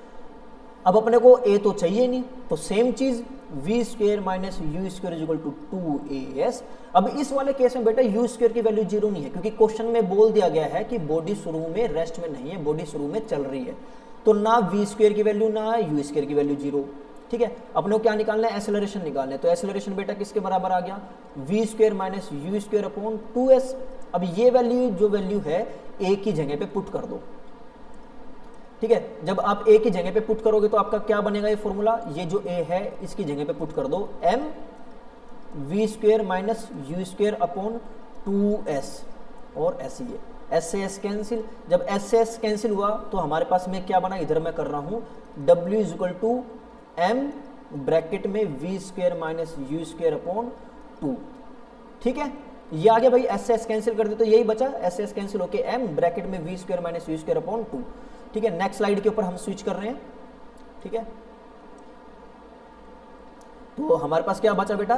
S1: अब अपने को A तो चाहिए नहीं, तो सेम चीज v² minus u² is equal to 2as। अब इस वाले केस में बेटा u² की वैल्यू 0 नहीं है, क्योंकि क्वेश्चन में बोल दिया गया है कि बॉडी शुरू में रेस्ट में नहीं है, बॉडी शुरू में चल रही है। तो ना v² की वैल्यू ना u² की वैल्यू 0, ठीक है। अपने को क्या निकालना है, एक्सेलरेशन निकालना है। तो एक्सेलरेशन बेटा किसके बराबर आ गया, v² minus u² upon 2s। अब ये वैल्यू जो वैल्यू है a की जगह पे पुट कर दो, ठीक है। जब आप a की जगह पे पुट करोगे तो आपका क्या बनेगा ये फॉर्मूला, ये जो a है इसकी जगह पे पुट कर दो m v² minus u² upon 2s, और ऐसी है एस से एस कैंसिल, जब एस से एस कैंसिल हुआ तो हमारे पास में क्या बना, इधर मैं कर रहा हूँ W is equal to M bracket में V square minus U square upon 2। ठीक है, ये आ गया भाई, एस से एस कैंसिल कर दे तो यही बचा, एस से एस कैंसिल होके एम ब्रैकेट में V square minus U square upon 2। ठीक है, नेक्स्ट स्लाइड के ऊपर हम स्विच कर रहे हैं। ठीक है, तो हमारे पास क्या बचा बेटा,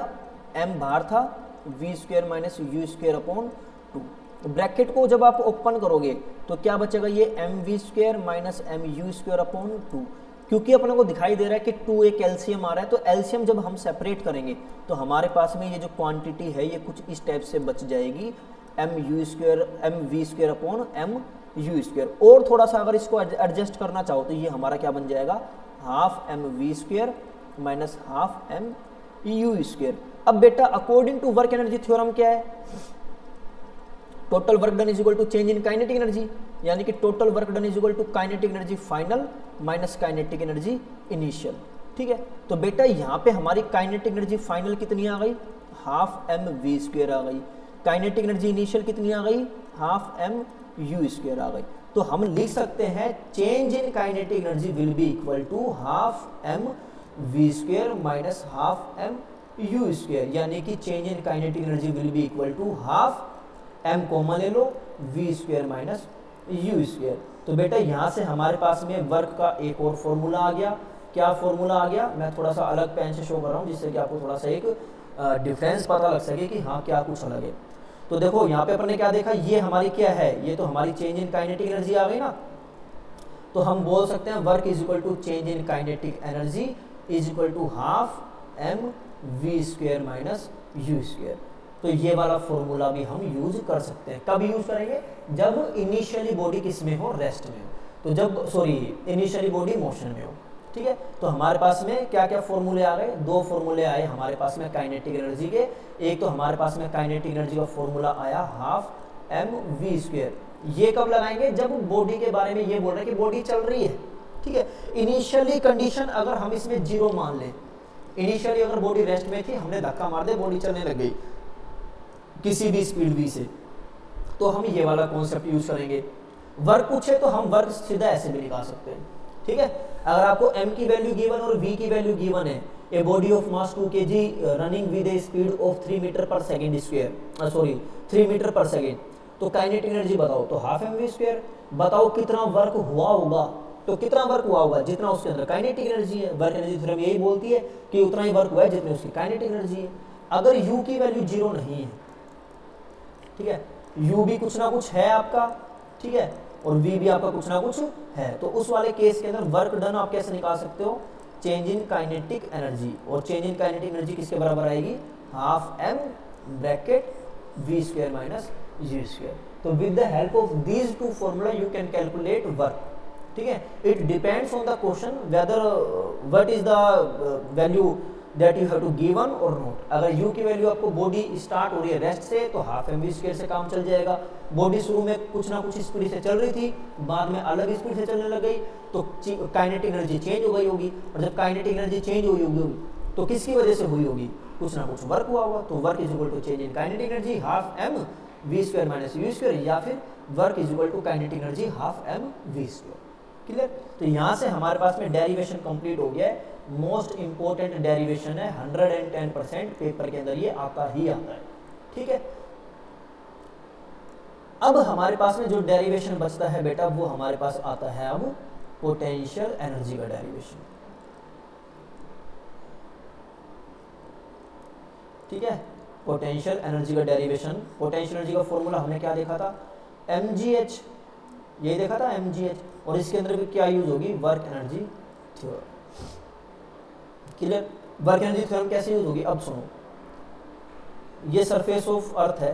S1: एम बाहर था, V square minus U square upon 2। Bracket को जब आप ओपन करोगे तो क्या बचेगा, ये M V square minus M U square upon 2। क्योंकि अपने को दिखाई दे रहा है कि 2 एक एलसीएम आ रहा है, तो एलसीएम जब हम सेपरेट करेंगे तो हमारे पास में ये जो क्वांटिटी है ये कुछ इस टाइप से बच जाएगी, M U square M V square upon M U square. और थोड़ा सा अगर इसको एडजस्ट करना चाहो तो ये हमारा क्या बन जाएगा, half M V square minus half M U square. अब बेटा according to work energy theorem क्या है, total work done is equal to change in kinetic energy, यानी कि total work done is equal to kinetic energy final minus kinetic energy initial. ठीक है, तो बेटा यहाँ पे हमारी काइनेटिक एनर्जी फाइनल कितनी आ गई, हाफ एम वी स्क्वेयर आ गई, काइनेटिक एनर्जी इनिशियल कितनी आ गई, हाफ एम यू स्क्वेयर आ गई। तो हम लिख सकते हैं change in kinetic energy will be equal to half M V square minus half M U square, यानी कि change in kinetic energy will be equal to half M common ले लो, V square minus U square. तो बेटा यहाँ से हमारे पास में वर्क का एक और फॉर्मूला आ गया। क्या फॉर्मूला आ गया, मैं थोड़ा सा अलग पेन से शो कर रहा हूँ जिससे कि आपको थोड़ा सा एक डिफरेंस पता लग सके कि हाँ क्या कुछ अलग है। तो देखो यहाँ पे अपन ने क्या देखा, ये हमारी क्या है, ये तो हमारी चेंज इन काइनेटिक एनर्जी आ गई ना। तो हम बोल सकते हैं work is equal to change in kinetic energy is equal to half M V square minus U square. तो ये वाला फॉर्मूला भी हम यूज कर सकते हैं। कब यूज करेंगे, जब इनिशियली बॉडी किस में हो, रेस्ट में हो, तो जब सॉरी इनिशियली बॉडी मोशन में हो। ठीक है, तो हमारे पास में क्या क्या फॉर्मूले आ गए, दो फॉर्मूले आए हमारे पास में काइनेटिक एनर्जी के। एक तो हमारे पास में काइनेटिक एनर्जी का फॉर्मूला आया हाफ एम वी स्क्वेयर। ये कब लगाएंगे, जब बॉडी के बारे में ये बोल रहे हैं कि बॉडी चल रही है। ठीक है, इनिशियली कंडीशन अगर हम इसमें 0 मान लें, इनिशियली अगर बॉडी रेस्ट में थी, हमने धक्का मार दे, बॉडी चलने लग गई किसी भी स्पीड v से, तो हम ये वाला कॉन्सेप्ट यूज करेंगे। वर्क पूछे तो हम वर्क सीधा ऐसे भी निकाल सकते हैं। ठीक है, अगर आपको m की वैल्यू गिवन और v की वैल्यू गिवन है, a body of mass 2 kg running with a speed of 3 meter per second square, sorry 3 meter per second, तो काइनेटिक एनर्जी बताओ, तो हाफ एम वी स्क्वायर। बताओ कितना वर्क हुआ होगा, तो कितना वर्क हुआ होगा, जितना उसके अंदर काइनेटिक एनर्जी है। वर्क एनर्जी थ्योरम यही बोलती है कि उतना ही वर्क हुआ है जितनी उसकी काइनेटिक एनर्जी है। अगर u की वैल्यू 0 नहीं है, ठीक है, u भी कुछ ना कुछ है आपका, ठीक है, और v भी आपका कुछ ना कुछ है, तो उस वाले केस के अंदर वर्क डन आप कैसे निकाल सकते हो, चेंज इन काइनेटिक एनर्जी। और चेंज इन काइनेटिक एनर्जी किसके बराबर आएगी, half M bracket V square minus U square. तो with the help of these two formula you can calculate work. ठीक है, it depends on the question whether what is the value that you have to given और not. अगर u की value आपको body start हो रही है rest से, तो हाफ एम वी स्क्वायर से काम चल जाएगा। बॉडी शुरू में कुछ ना कुछ स्पीड से चल रही थी, बाद में अलग स्पीड से चलने लग गई, तो काइनेटिक एनर्जी चेंज हो गई होगी। और जब काइनेटिक एनर्जी चेंज हुई होगी तो किसकी वजह से हुई होगी, कुछ ना कुछ वर्क हुआ होगा। तो work is equal to change in kinetic energy half M V square minus U square, या फिर work is equal to kinetic energy half M V square. Clear. तो यहाँ से हमारे पास में डेरिवेशन कंप्लीट हो गया है। मोस्ट इंपोर्टेंट डेरिवेशन है, 110% पेपर के अंदर ये आता ही आता है। ठीक है, अब हमारे पास में जो डेरिवेशन बचता है बेटा, वो हमारे पास आता है अब पोटेंशियल एनर्जी का डेरिवेशन। ठीक है, पोटेंशियल एनर्जी का डेरिवेशन। पोटेंशियल एनर्जी का फॉर्मूला हमने क्या देखा था, mgh, ये देखा था mgh, और इसके अंदर भी क्या यूज होगी, work energy theorem. Clear. Work energy theorem कैसे यूज होगी, अब सुनो, ये सरफेस ऑफ अर्थ है,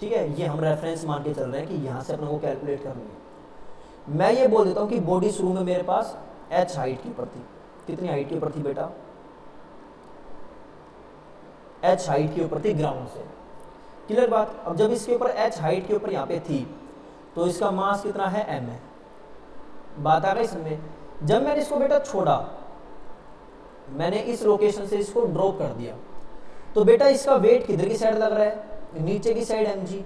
S1: ठीक है, ये हम रेफरेंस मान के चल रहे हैं कि यहां से अपने को कैलकुलेट करनी है। मैं ये बोल देता हूं कि बॉडी शुरू में मेरे पास h हाइट के ऊपर थी। कितनी हाइट के ऊपर थी बेटा, h हाइट के ऊपर थी ग्राउंड से। क्लियर बात। अब जब इसके ऊपर h हाइट के ऊपर यहाँ पे थी, तो इसका मास कितना है, m है। बात आ गई इसमें। जब मैंने इसको बेटा छोड़ा, मैंने इस लोकेशन से इसको ड्रॉप कर दिया, तो बेटा इसका वेट किधर की साइड लग रहा है, नीचे की साइड mg।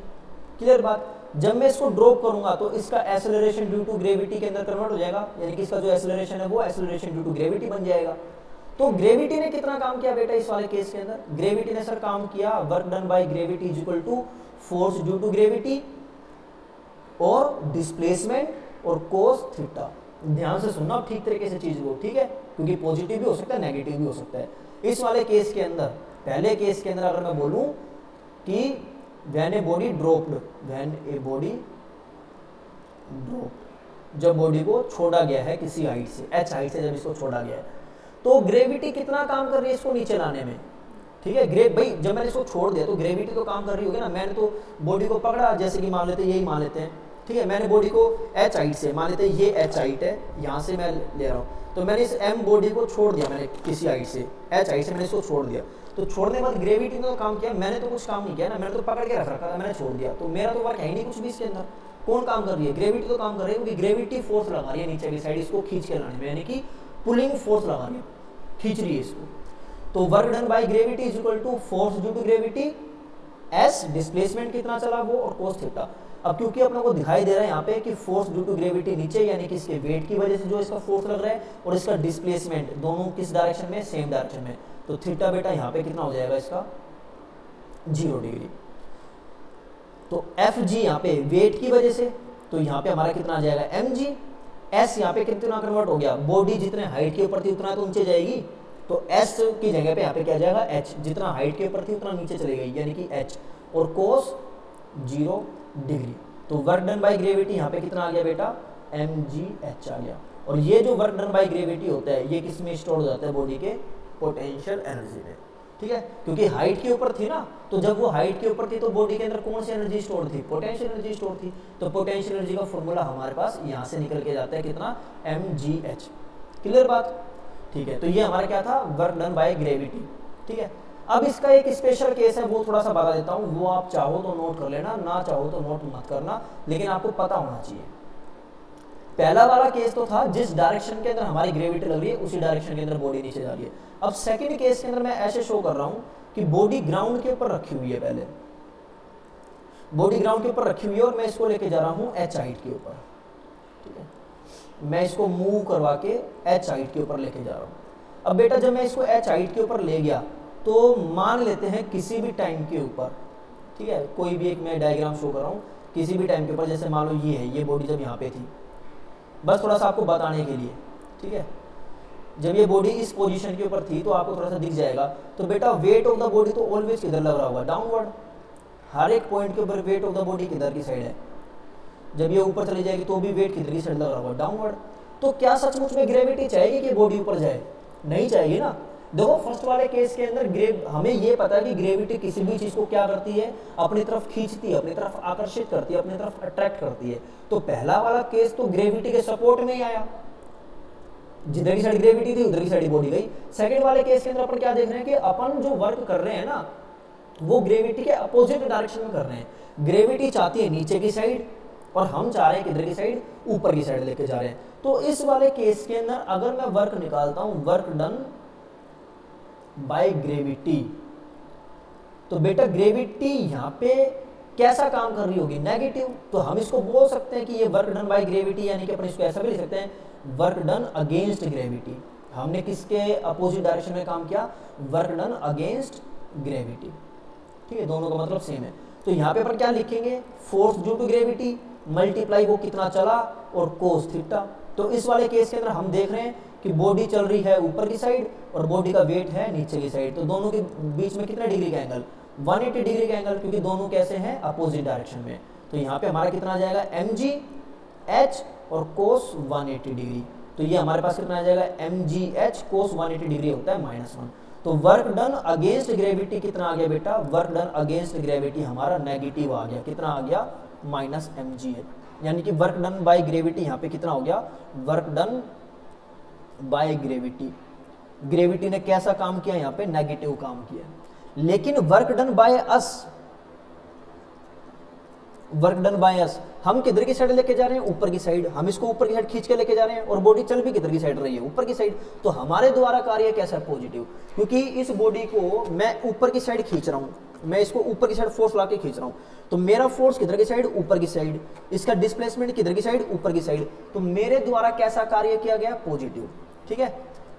S1: क्लियर बात। जब मैं इसको ड्रॉप करूंगा तो इसका एक्सेलरेशन ड्यू टू ग्रेविटी के अंदर कन्वर्ट हो जाएगा, यानी कि इसका जो एक्सेलरेशन है वो एक्सेलरेशन ड्यू टू ग्रेविटी बन जाएगा। तो ग्रेविटी ने कितना काम किया बेटा इस वाले केस के अंदर? ग्रेविटी ने सर काम किया, work done by gravity is equal to force due to gravity और डिस्प्लेसमेंट और कोस थीटा। ध्यान से सुनना ठीक तरीके से चीज को, ठीक है, क्योंकि पॉजिटिव भी हो सकता है नेगेटिव भी हो सकता है। इस वाले केस के अंदर, पहले केस के अंदर अगर मैं बोलूं कि when a body dropped, when a body drop, जब बॉडी को छोड़ा गया है किसी हाइट से, एच हाइट से जब इसको छोड़ा गया है, तो ग्रेविटी कितना काम कर रही है इसको नीचे लाने में, ठीक है। भाई जब मैंने इसको छोड़ दिया तो ग्रेविटी तो काम कर रही होगी ना। मैंने तो बॉडी को पकड़ा, जैसे कि मान लेते हैं, यही मान लेते हैं, ठीक है, मैंने बॉडी को एच हाइट से, मान लेते हैं ये एच हाइट है, यहाँ से मैं ले रहा हूँ, तो मैंने इस एम बॉडी को छोड़ दिया, मैंने किसी हाइट से, एच हाइट से मैंने इसको छोड़ दिया। तो छोड़ने के बाद ग्रेविटी ने तो काम किया, मैंने तो कुछ काम नहीं किया ना, मैंने तो पकड़ के रख रखा था, मैंने छोड़ दिया, तो मेरा तो वर्क है ही नहीं कुछ भी इसके अंदर। कौन काम कर रही है? ग्रेविटी तो काम कर रही है, क्योंकि ग्रेविटी फोर्स लगा रही है नीचे की साइड इसको खींच के लाने में, यानी कि पुलिंग फोर्स लगा रही है, खींच रही है इसको। तो work done by gravity is equal to force due to gravity, S displacement कितना चला वो, और कोस थीटा। अब क्योंकि अपने को दिखाई दे रहा है यहाँ पे कि फोर्स ड्यू टू ग्रेविटी नीचे, यानी कि इसके वेट की वजह से जो इसका फोर्स लग रहा है, और इसका डिस्प्लेसमेंट दोनों किस डायरेक्शन में, सेम डायरेक्शन में। तो थीटा बेटा यहाँ पे कितना हो जाएगा इसका 0 डिग्री। तो एफ जी यहाँ पे वेट की वजह से, तो यहाँ पे हमारा कितना आ जाएगा एम जी। एस यहाँ पे कितना कन्वर्ट हो गया, बॉडी जितने हाइट के ऊपर थी उतना तो नीचे जाएगी, तो एस की जगह पे यहाँ पे क्या जाएगा एच, जितना हाइट के ऊपर थी उतना नीचे चले गई, यानी कि एच, और कोस 0 डिग्री। तो वर्क डन बाय ग्रेविटी यहाँ पे कितना आ गया बेटा, एम जी एच आ गया। और ये जो वर्क डन बाय ग्रेविटी होता है ये किस में स्टोर हो जाता है, बॉडी के पोटेंशियल एनर्जी में, ठीक है, क्योंकि हाइट के ऊपर थी ना, तो जब वो हाइट के ऊपर थी तो बॉडी के अंदर कौन सी एनर्जी स्टोर थी, पोटेंशियल एनर्जी स्टोर थी। तो पोटेंशियल एनर्जी का फॉर्मूला हमारे पास यहाँ से निकल के जाता है कितना, एम जी एच। क्लियर बात, ठीक है। तो ये हमारा क्या था, वर्क डन बाय ग्रेविटी, ठीक है। अब इसका एक स्पेशल केस है, वो थोड़ा सा बता देता हूँ, वो आप चाहो तो नोट कर लेना, ना चाहो तो नोट मत करना, लेकिन आपको पता होना चाहिए। पहला वाला केस तो था जिस डायरेक्शन के अंदर हमारी ग्रेविटी लग रही है उसी डायरेक्शन के अंदर बॉडी नीचे जा रही है। अब सेकंड केस के अंदर मैं ऐसे शो कर रहा हूं कि बॉडी ग्राउंड के ऊपर रखी हुई है, पहले बॉडी ग्राउंड के ऊपर रखी हुई है और मैं इसको लेके जा रहा हूं एच हाइट के ऊपर, ठीक है, मैं इसको मूव करवा के एच हाइट के ऊपर लेके जा रहा हूं। अब बेटा जब मैं इसको एच हाइट के ऊपर ले गया तो मान लेते हैं किसी भी टाइम के ऊपर, ठीक है, कोई भी एक मैं डायग्राम शो कर रहा हूँ, किसी भी टाइम के ऊपर, जैसे मान लो ये है, ये बॉडी जब यहाँ पे थी, बस थोड़ा सा आपको बताने के लिए, ठीक है, जब ये बॉडी इस पोजीशन के ऊपर थी तो आपको थोड़ा सा दिख जाएगा। तो बेटा वेट ऑफ द बॉडी तो ऑलवेज किधर लग रहा होगा, डाउनवर्ड, हर एक पॉइंट के ऊपर वेट ऑफ द बॉडी किधर की साइड है, जब ये ऊपर चली जाएगी तो भी वेट किधर की साइड लग रहा होगा, डाउनवर्ड। तो क्या सचमुच में ग्रेविटी चाहेगी कि बॉडी ऊपर जाए? नहीं चाहिए ना। देखो फर्स्ट वाले केस के अंदर हमें ये पता है कि ग्रेविटी किसी भी चीज को क्या करती है, अपनी तरफ खींचती है, अपनी तरफ आकर्षित करती है, अपनी तरफ अट्रैक्ट करती है। तो पहला वाला केस तो ग्रेविटी के सपोर्ट में ही आया, जिधर की साइड ग्रेविटी थी उधर की साइड बॉडी गई। सेकंड वाले केस के अंदर अपन क्या देख रहे हैं कि अपन जो वर्क कर रहे हैं ना वो ग्रेविटी के अपोजिट डायरेक्शन में कर रहे हैं। ग्रेविटी चाहती है नीचे की साइड और हम चाह रहे हैं किधर की साइड, ऊपर की साइड लेके जा रहे हैं। तो इस वाले केस के अंदर अगर मैं वर्क निकालता हूं, वर्क डन बाय ग्रेविटी, तो बेटा ग्रेविटी यहां पे कैसा काम कर रही होगी, नेगेटिव। तो हम इसको बोल सकते हैं कि ये वर्क डन बाय ग्रेविटी, यानी कि अपन इसको ऐसा भी लिख सकते हैं, वर्क डन अगेंस्ट ग्रेविटी। हमने किसके अपोजिट डायरेक्शन में काम किया, वर्क डन अगेंस्ट ग्रेविटी, ठीक है, दोनों का मतलब सेम है। तो यहाँ पे अपन क्या लिखेंगे, force due to gravity multiply वो कितना चला और कोस थीटा। तो इस वाले केस के अंदर हम देख रहे हैं कि बॉडी चल रही है ऊपर की साइड और बॉडी का वेट है नीचे की साइड। तो दोनों के बीच में कितना डिग्री का एंगल, 180 डिग्री का एंगल, क्योंकि दोनों कैसे हैं, अपोजिट डायरेक्शन में। तो यहाँ पे हमारा कितना आ जाएगा, एम जी एच और कोस 180 डिग्री। तो ये हमारे पास कितना आ जाएगा, एम जी एच कोस 180 डिग्री होता है -1। तो वर्क डन अगेंस्ट ग्रेविटी कितना आ गया बेटा, वर्क डन अगेंस्ट ग्रेविटी हमारा नेगेटिव आ गया, कितना आ गया, -mgh। यानी कि वर्क डन बाय ग्रेविटी यहाँ पे कितना हो गया, work done by gravity, gravity ने कैसा काम किया, यहाँ पे नेगेटिव काम किया। लेकिन work done by us, work done by us, हम किधर की साइड लेके जा रहे हैं, ऊपर की साइड। हम इसको ऊपर की साइड खींच के लेके जा रहे हैं और बॉडी चल भी किधर की साइड रही है, ऊपर की साइड। तो हमारे द्वारा कार्य कैसा है, पॉजिटिव, क्योंकि इस बॉडी को मैं ऊपर की साइड खींच रहा हूं। मैं इसको ऊपर की साइड फोर्स ला के खींच रहा हूँ, तो मेरा फोर्स किधर की साइड, ऊपर की साइड, इसका डिस्प्लेसमेंट किधर की साइड, ऊपर की साइड, तो मेरे द्वारा कैसा कार्य किया गया, पॉजिटिव। ठीक है,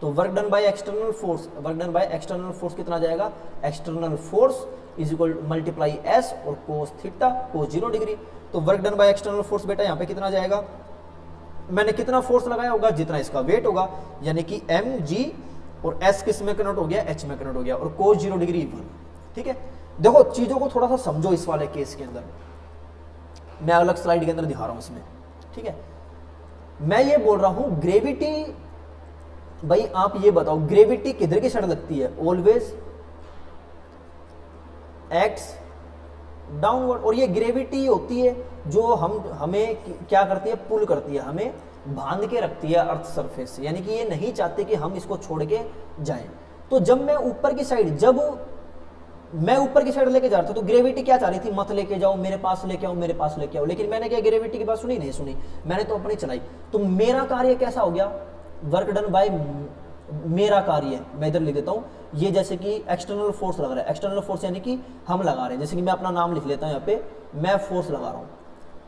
S1: तो work done by external force, work done by external force कितना जाएगा, external force is equal multiply S और कोस थीटा, कोस 0 डिग्री। तो work done by external force बेटा यहाँ पे कितना जाएगा, मैंने कितना फोर्स लगाया होगा, जितना इसका वेट होगा, यानी कि एम जी और एस किस में कन्वर्ट हो गया, एच में कन्वर्ट हो गया, और कोस 0 डिग्री 1। ठीक है, देखो चीजों को थोड़ा सा समझो इस वाले केस के अंदर, मैं अलग स्लाइड के अंदर दिखा रहा हूं इसमें। ठीक है, मैं ये बोल रहा हूं ग्रेविटी, भाई आप ये बताओ ग्रेविटी किधर की साइड लगती है, ऑलवेज एक्स डाउनवर्ड, और ये ग्रेविटी होती है जो हमें क्या करती है, पुल करती है, हमें बांध के रखती है अर्थ सरफेस से, यानी कि ये नहीं चाहते कि हम इसको छोड़ के जाएं। तो जब मैं ऊपर की साइड, जब मैं ऊपर की साइड लेके जा रहा था, तो ग्रेविटी क्या चाह रही थी, मत लेके जाओ, मेरे पास लेके आओ, मेरे पास लेके आओ, लेकिन मैंने क्या ग्रेविटी की बात सुनी, नहीं सुनी, मैंने तो अपनी चलाई। तो मेरा कार्य कैसा हो गया, वर्क डन बाय मेरा कार्य, मैं इधर लिख देता हूं, ये जैसे कि एक्सटर्नल फोर्स लग रहा है, एक्सटर्नल फोर्स यानी कि हम लगा रहे हैं, जैसे कि मैं अपना नाम लिख लेता हूं यहाँ पे, मैं फोर्स लगा रहा हूं।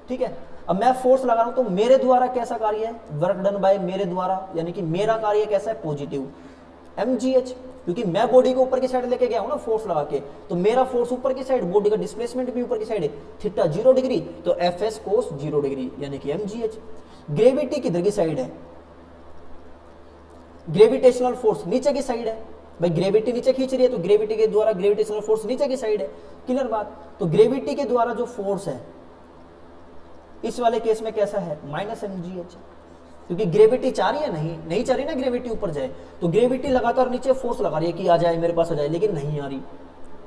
S1: ठीक है, अब मैं फोर्स लगा रहा हूं, तो मेरे द्वारा कैसा कार्य है, वर्क डन बाय मेरे द्वारा, यानी कि मेरा कार्य कैसा है, पॉजिटिव mgh, क्योंकि मैं बॉडी को ऊपर की साइड लेके गया हूं ना फोर्स लगा के, तो मेरा फोर्स ऊपर की साइड, बॉडी का डिस्प्लेसमेंट भी ऊपर की साइड है, थीटा 0 डिग्री, तो fs cos 0 डिग्री, यानी कि mgh। ग्रेविटी किधर की साइड है, ग्रेविटेशनल फोर्स नीचे की साइड है, भाई ग्रेविटी नीचे खींच रही है, तो ग्रेविटी के द्वारा ग्रेविटेशनल फोर्स नीचे की साइड है, क्लियर बात। तो ग्रेविटी के द्वारा जो फोर्स है इस वाले केस में कैसा है, माइनस mgh, क्योंकि ग्रेविटी चाह रही है, नहीं चाह रही ना ग्रेविटी ऊपर जाए, तो ग्रेविटी लगातार नीचे फोर्स लगा रही है कि आ जाए, मेरे पास आ जाए, लेकिन नहीं आ रही,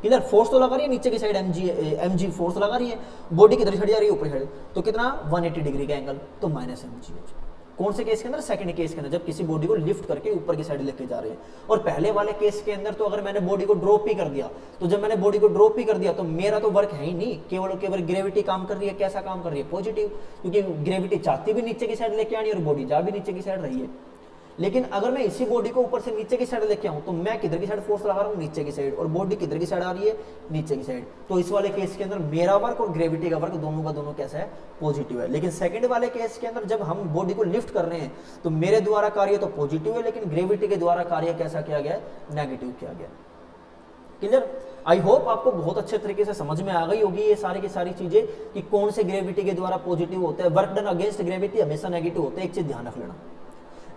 S1: किधर फोर्स तो लगा रही है नीचे की साइड, mg फोर्स लगा रही है, बॉडी किधर खड़ी आ रही है, ऊपर खड़ी, तो कितना 180 डिग्री का एंगल, तो माइनस mgh। कौन से केस के अंदर, सेकंड केस के अंदर, जब किसी बॉडी को लिफ्ट करके ऊपर की साइड लेके जा रहे हैं। और पहले वाले केस के अंदर तो अगर मैंने बॉडी को ड्रॉप ही कर दिया, तो जब मैंने बॉडी को ड्रॉप ही कर दिया, तो मेरा तो वर्क है ही नहीं, केवल ग्रेविटी काम कर रही है, कैसा काम कर रही है, पॉजिटिव, क्योंकि ग्रेविटी चाहती भी नीचे की साइड लेके आनी, और बॉडी जा भी नीचे की साइड रही है। लेकिन अगर मैं इसी बॉडी को ऊपर से नीचे की साइड लेके आऊं, तो मैं किधर की साइड फोर्स लगा रहा हूं, नीचे की साइड, और बॉडी किधर की साइड आ रही है, नीचे की साइड। तो इस वाले केस के अंदर मेरा वर्क और ग्रेविटी का वर्क दोनों का दोनों कैसा है, पॉजिटिव है। लेकिन सेकंड वाले केस के अंदर जब हम बॉडी को लिफ्ट कर रहे हैं, तो मेरे द्वारा कार्य तो पॉजिटिव है, लेकिन ग्रेविटी के द्वारा कार्य कैसा किया गया है, नेगेटिव किया गया। क्लियर, आई होप आपको बहुत अच्छे तरीके से समझ में आ गई होगी ये सारी की सारी चीजें, कि कौन से ग्रेविटी के द्वारा पॉजिटिव होता है, वर्क डन अगेंस्ट ग्रेविटी हमेशा नेगेटिव होता है। एक चीज ध्यान रख लेना,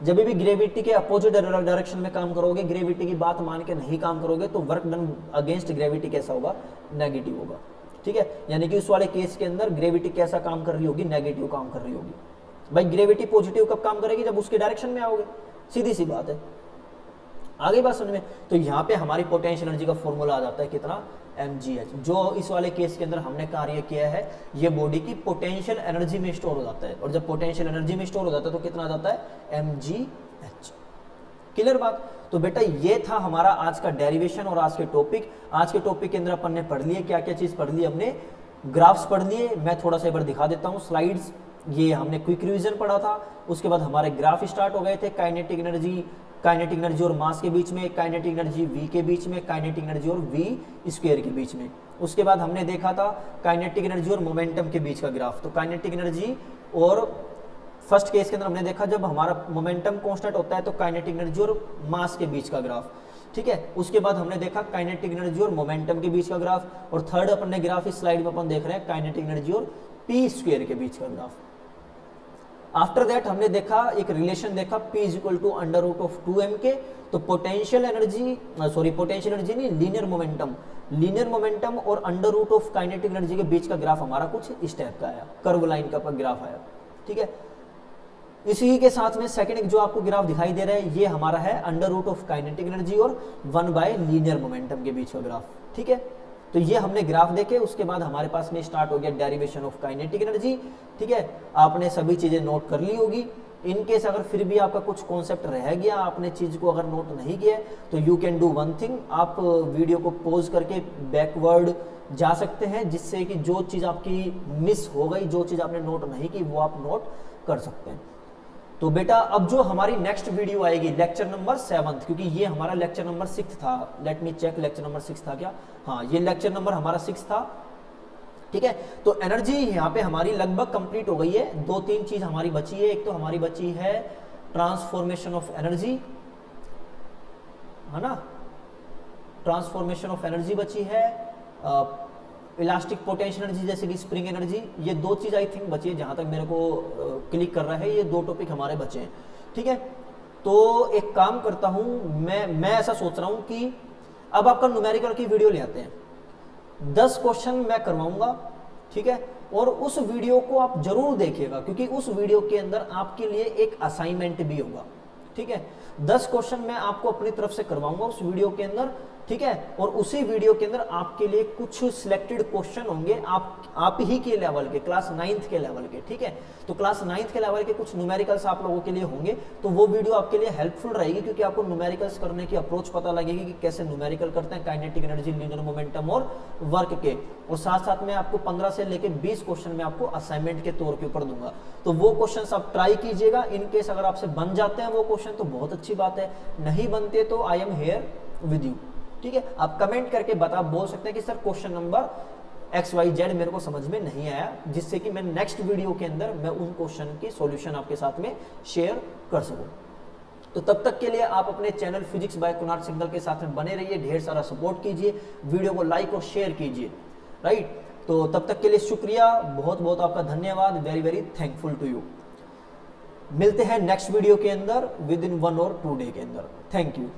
S1: जब भी ग्रेविटी के अपोजिट डायरेक्शन में काम करोगे, ग्रेविटी की बात मान के नहीं काम करोगे, तो वर्क डन अगेंस्ट ग्रेविटी कैसा होगा, नेगेटिव होगा। ठीक है, यानी कि उस वाले केस के अंदर ग्रेविटी कैसा काम कर रही होगी, नेगेटिव काम कर रही होगी। भाई ग्रेविटी पॉजिटिव कब काम करेगी, जब उसके डायरेक्शन में आओगे, सीधी सी बात है। आगे बात समझ में, तो यहाँ पे हमारी पोटेंशियल एनर्जी का फॉर्मूला आ जाता है कितना, mgh, जो इस वाले केस के अंदर हमने कार्य किया है, ये बॉडी की पोटेंशियल एनर्जी में स्टोर हो जाता है, और जब पोटेंशियल एनर्जी में स्टोर हो जाता है तो कितना आ जाता है, mgh। क्लियर बात। तो बेटा ये था हमारा आज का डेरिवेशन और आज के टॉपिक। आज के टॉपिक के अंदर अपन ने पढ़ लिए, क्या क्या चीज पढ़ ली हमने, ग्राफ्स पढ़ लिए, मैं थोड़ा सा एक बार दिखा देता हूँ स्लाइड्स। ये हमने क्विक रिवीजन पढ़ा था, उसके बाद हमारे ग्राफ स्टार्ट हो गए थे, काइनेटिक एनर्जी और मास के बीच में, काइनेटिक एनर्जी v के बीच में, काइनेटिक एनर्जी और v स्क्वायर के बीच में। उसके बाद हमने देखा था काइनेटिक एनर्जी और मोमेंटम के बीच का ग्राफ। तो काइनेटिक एनर्जी और फर्स्ट केस के अंदर हमने देखा जब हमारा मोमेंटम कांस्टेंट होता है तो काइनेटिक एनर्जी और मास के बीच का ग्राफ। ठीक है, उसके बाद हमने देखा काइनेटिक एनर्जी और मोमेंटम के बीच का ग्राफ, और थर्ड अपन ने ग्राफ इस स्लाइड में अपन देख रहे हैं काइनेटिक एनर्जी और p स्क्वायर के बीच का ग्राफ। आफ्टर दैट हमने देखा एक रिलेशन देखा P is equal to under root of 2m के। तो पोटेंशियल एनर्जी नहीं, लीनियर मोमेंटम और under root of kinetic energy के बीच का ग्राफ हमारा कुछ इस टाइप का आया, कर्व लाइन का ग्राफ आया। ठीक है, इसी के साथ में सेकंड जो आपको ग्राफ दिखाई दे रहा है ये हमारा है under root of kinetic energy और 1 लीनियर मोमेंटम के बीच का ग्राफ। ठीक है, तो ये हमने ग्राफ देखे। उसके बाद हमारे पास में स्टार्ट हो गया डेरिवेशन ऑफ काइनेटिक एनर्जी। ठीक है, आपने सभी चीजें नोट कर ली होगी। इन केस अगर फिर भी आपका कुछ कॉन्सेप्ट रह गया, आपने चीज को अगर नोट नहीं किया तो you can do one thing, आप वीडियो को पॉज करके बैकवर्ड जा सकते हैं, जिससे कि जो चीज आपकी मिस हो गई, जो चीज आपने नोट नहीं की वो आप नोट कर सकते हैं। तो बेटा अब जो हमारी नेक्स्ट वीडियो आएगी लेक्चर नंबर 7, क्योंकि ये हमारा लेक्चर नंबर 6 था, let me check lecture number 6 था क्या, हाँ ये लेक्चर नंबर हमारा 6 था, ठीक है। तो एनर्जी यहाँ पे हमारी लगभग कंप्लीट हो गई है, 2-3 चीज हमारी बची है। एक तो हमारी बची है ट्रांसफॉर्मेशन ऑफ एनर्जी, है ना, ट्रांसफॉर्मेशन ऑफ एनर्जी बची है, इलास्टिक पोटेंशियल एनर्जी जैसे कि स्प्रिंग एनर्जी, ये 2 चीज आई थिंक बची है जहां तक मेरे को क्लिक कर रहा है, ये 2 टॉपिक हमारे बचे हैं, ठीक है। तो एक काम करता हूं मैं ऐसा सोच रहा हूं कि अब आपका न्यूमेरिकल की वीडियो ले आते हैं, 10 क्वेश्चन मैं करवाऊंगा, ठीक है, और उस वीडियो को आप जरूर देखिएगा क्योंकि उस वीडियो के अंदर आपके लिए एक असाइनमेंट भी होगा, ठीक है। 10 क्वेश्चन मैं आपको अपनी तरफ से करवाऊंगा उस वीडियो के अंदर, ठीक है, और उसी वीडियो के अंदर आपके लिए कुछ सिलेक्टेड क्वेश्चन होंगे आप ही के लेवल के, क्लास 9th के लेवल के, ठीक है। तो क्लास 9th के लेवल के कुछ न्यूमेरिकल्स आप लोगों के लिए होंगे, तो वो वीडियो आपके लिए हेल्पफुल रहेगी क्योंकि आपको न्यूमेरिकल्स करने की अप्रोच पता लगेगी कि कैसे न्यूमेरिकल करते हैं, काइनेटिक एनर्जी, लीनियर मोमेंटम और वर्क के, और साथ साथ में आपको 15 से लेकर 20 क्वेश्चन में आपको असाइनमेंट के तौर के ऊपर दूंगा। तो वो क्वेश्चन आप ट्राई कीजिएगा, इन केस अगर आपसे बन जाते हैं वो क्वेश्चन तो बहुत अच्छी बात है, नहीं बनते तो I am here with you, ठीक है। आप कमेंट करके बोल सकते हैं कि सर क्वेश्चन नंबर XYZ मेरे को समझ में नहीं आया, जिससे कि मैं नेक्स्ट वीडियो के अंदर मैं उन क्वेश्चन की सॉल्यूशन आपके साथ में शेयर कर सकूं। तो तब तक के लिए आप अपने channel physics bye Kunal Singhal के साथ में बने रहिए, ढेर सारा सपोर्ट कीजिए, वीडियो को लाइक और शेयर कीजिए, राइट। तो तब तक के लिए शुक्रिया, बहुत बहुत आपका धन्यवाद, very very thankful to you. मिलते हैं नेक्स्ट वीडियो के अंदर विद इन 1 और 2 डे के अंदर। Thank you.